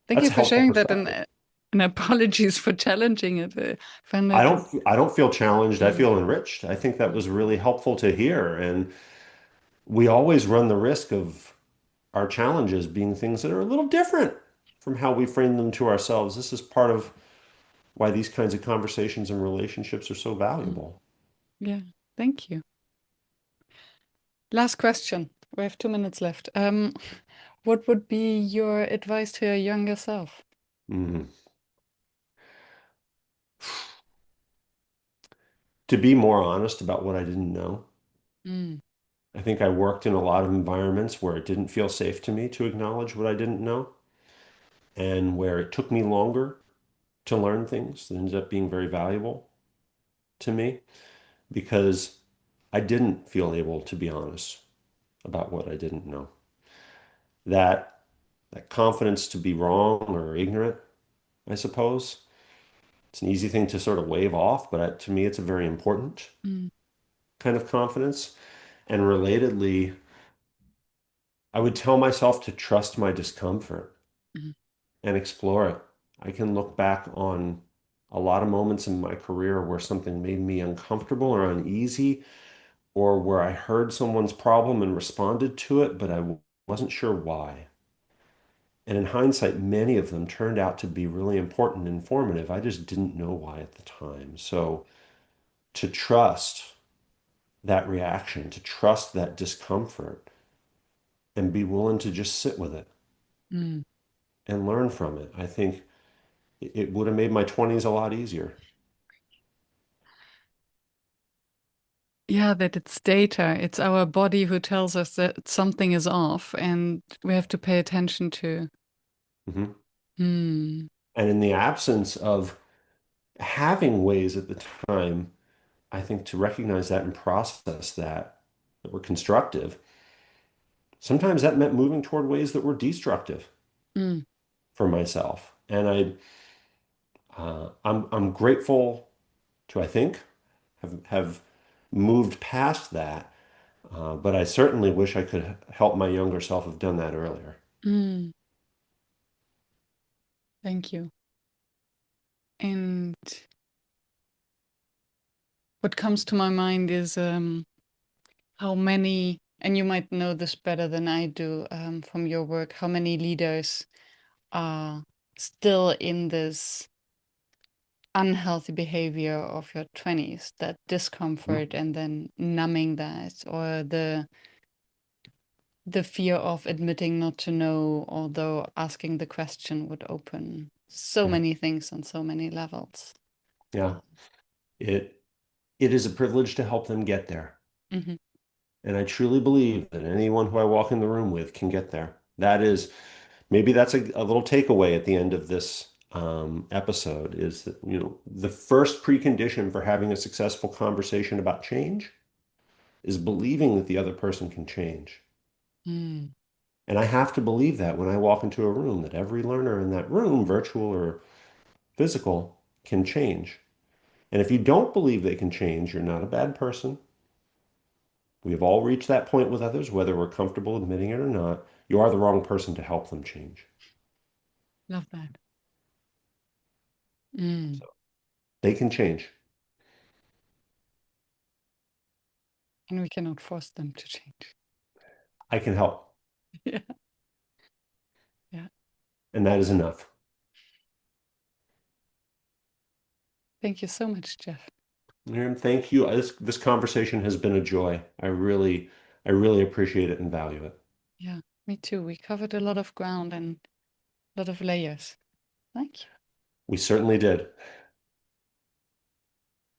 Thank that's you a for helpful sharing that. And perspective. And apologies for challenging it. I find I it. don't I don't feel challenged. I Mm, feel enriched. I think that mm, was really helpful to hear. And we always run the risk of our challenges being things that are a little different from how we frame them to ourselves. This is part of why these kinds of conversations and relationships are so mm. valuable. Yeah, thank you. Last question. We have 2 minutes left. What would be your advice to your younger self? Mhm. To be more honest about what I didn't know. Mm, I think I worked in a lot of environments where it didn't feel safe to me to acknowledge what I didn't know, and where it took me longer to learn things that ended up being very valuable to me because I didn't feel able to be honest about what I didn't know. That that confidence to be wrong or ignorant, I suppose, it's an easy thing to sort of wave off, but to me, it's a very important mm, kind of confidence. And relatedly, I would tell myself to trust my discomfort mm, and explore it. I can look back on a lot of moments in my career where something made me uncomfortable or uneasy, or where I heard someone's problem and responded to it, but wasn't sure why. And in hindsight, many of them turned out to be really important and informative. I just didn't know why at the time. So to trust that reaction, to trust that discomfort, and be willing to just sit with it mm. and learn from it, I think it would have made my 20s a lot easier. Yeah, that it's data. It's our body who tells us that something is off, and we have to pay attention to. Mhm. Hmm. And in the absence of having ways at the time, I think to recognize that and process that were constructive, sometimes that meant moving toward ways that were destructive Mm, for myself. And I'm grateful to, I think, have moved past that. But I certainly wish I could help my younger self have done that earlier. mm. Thank you. And what comes to my mind is how many, and you might know this better than I do from your work, how many leaders are still in this unhealthy behavior of your 20s, that Mhm. discomfort and then numbing that, or the fear of admitting not to know, although asking the question would open so Yeah. many things on so many levels. Yeah. It it is a privilege to help them get there. Hmm. And I truly believe that anyone who I walk in the room with can get there. That is, maybe that's a little takeaway at the end of this episode is that, the first precondition for having a successful conversation about change is believing that the other person can change. Mm, And I have to believe that when I walk into a room, that every learner in that room, virtual or physical, can change. And if you don't believe they can change, you're not a bad person. We have all reached that point with others, whether we're comfortable admitting it or not. You are the wrong person to help them change. love that. Mm. So they can change. And we cannot force them to change. I can help. Yeah, yeah. And that is enough. Thank you so much, Jeff. And thank you. This conversation has been a joy. I really appreciate it and value it. Yeah, me too. We covered a lot of ground and a lot of layers. Thank you. We certainly did.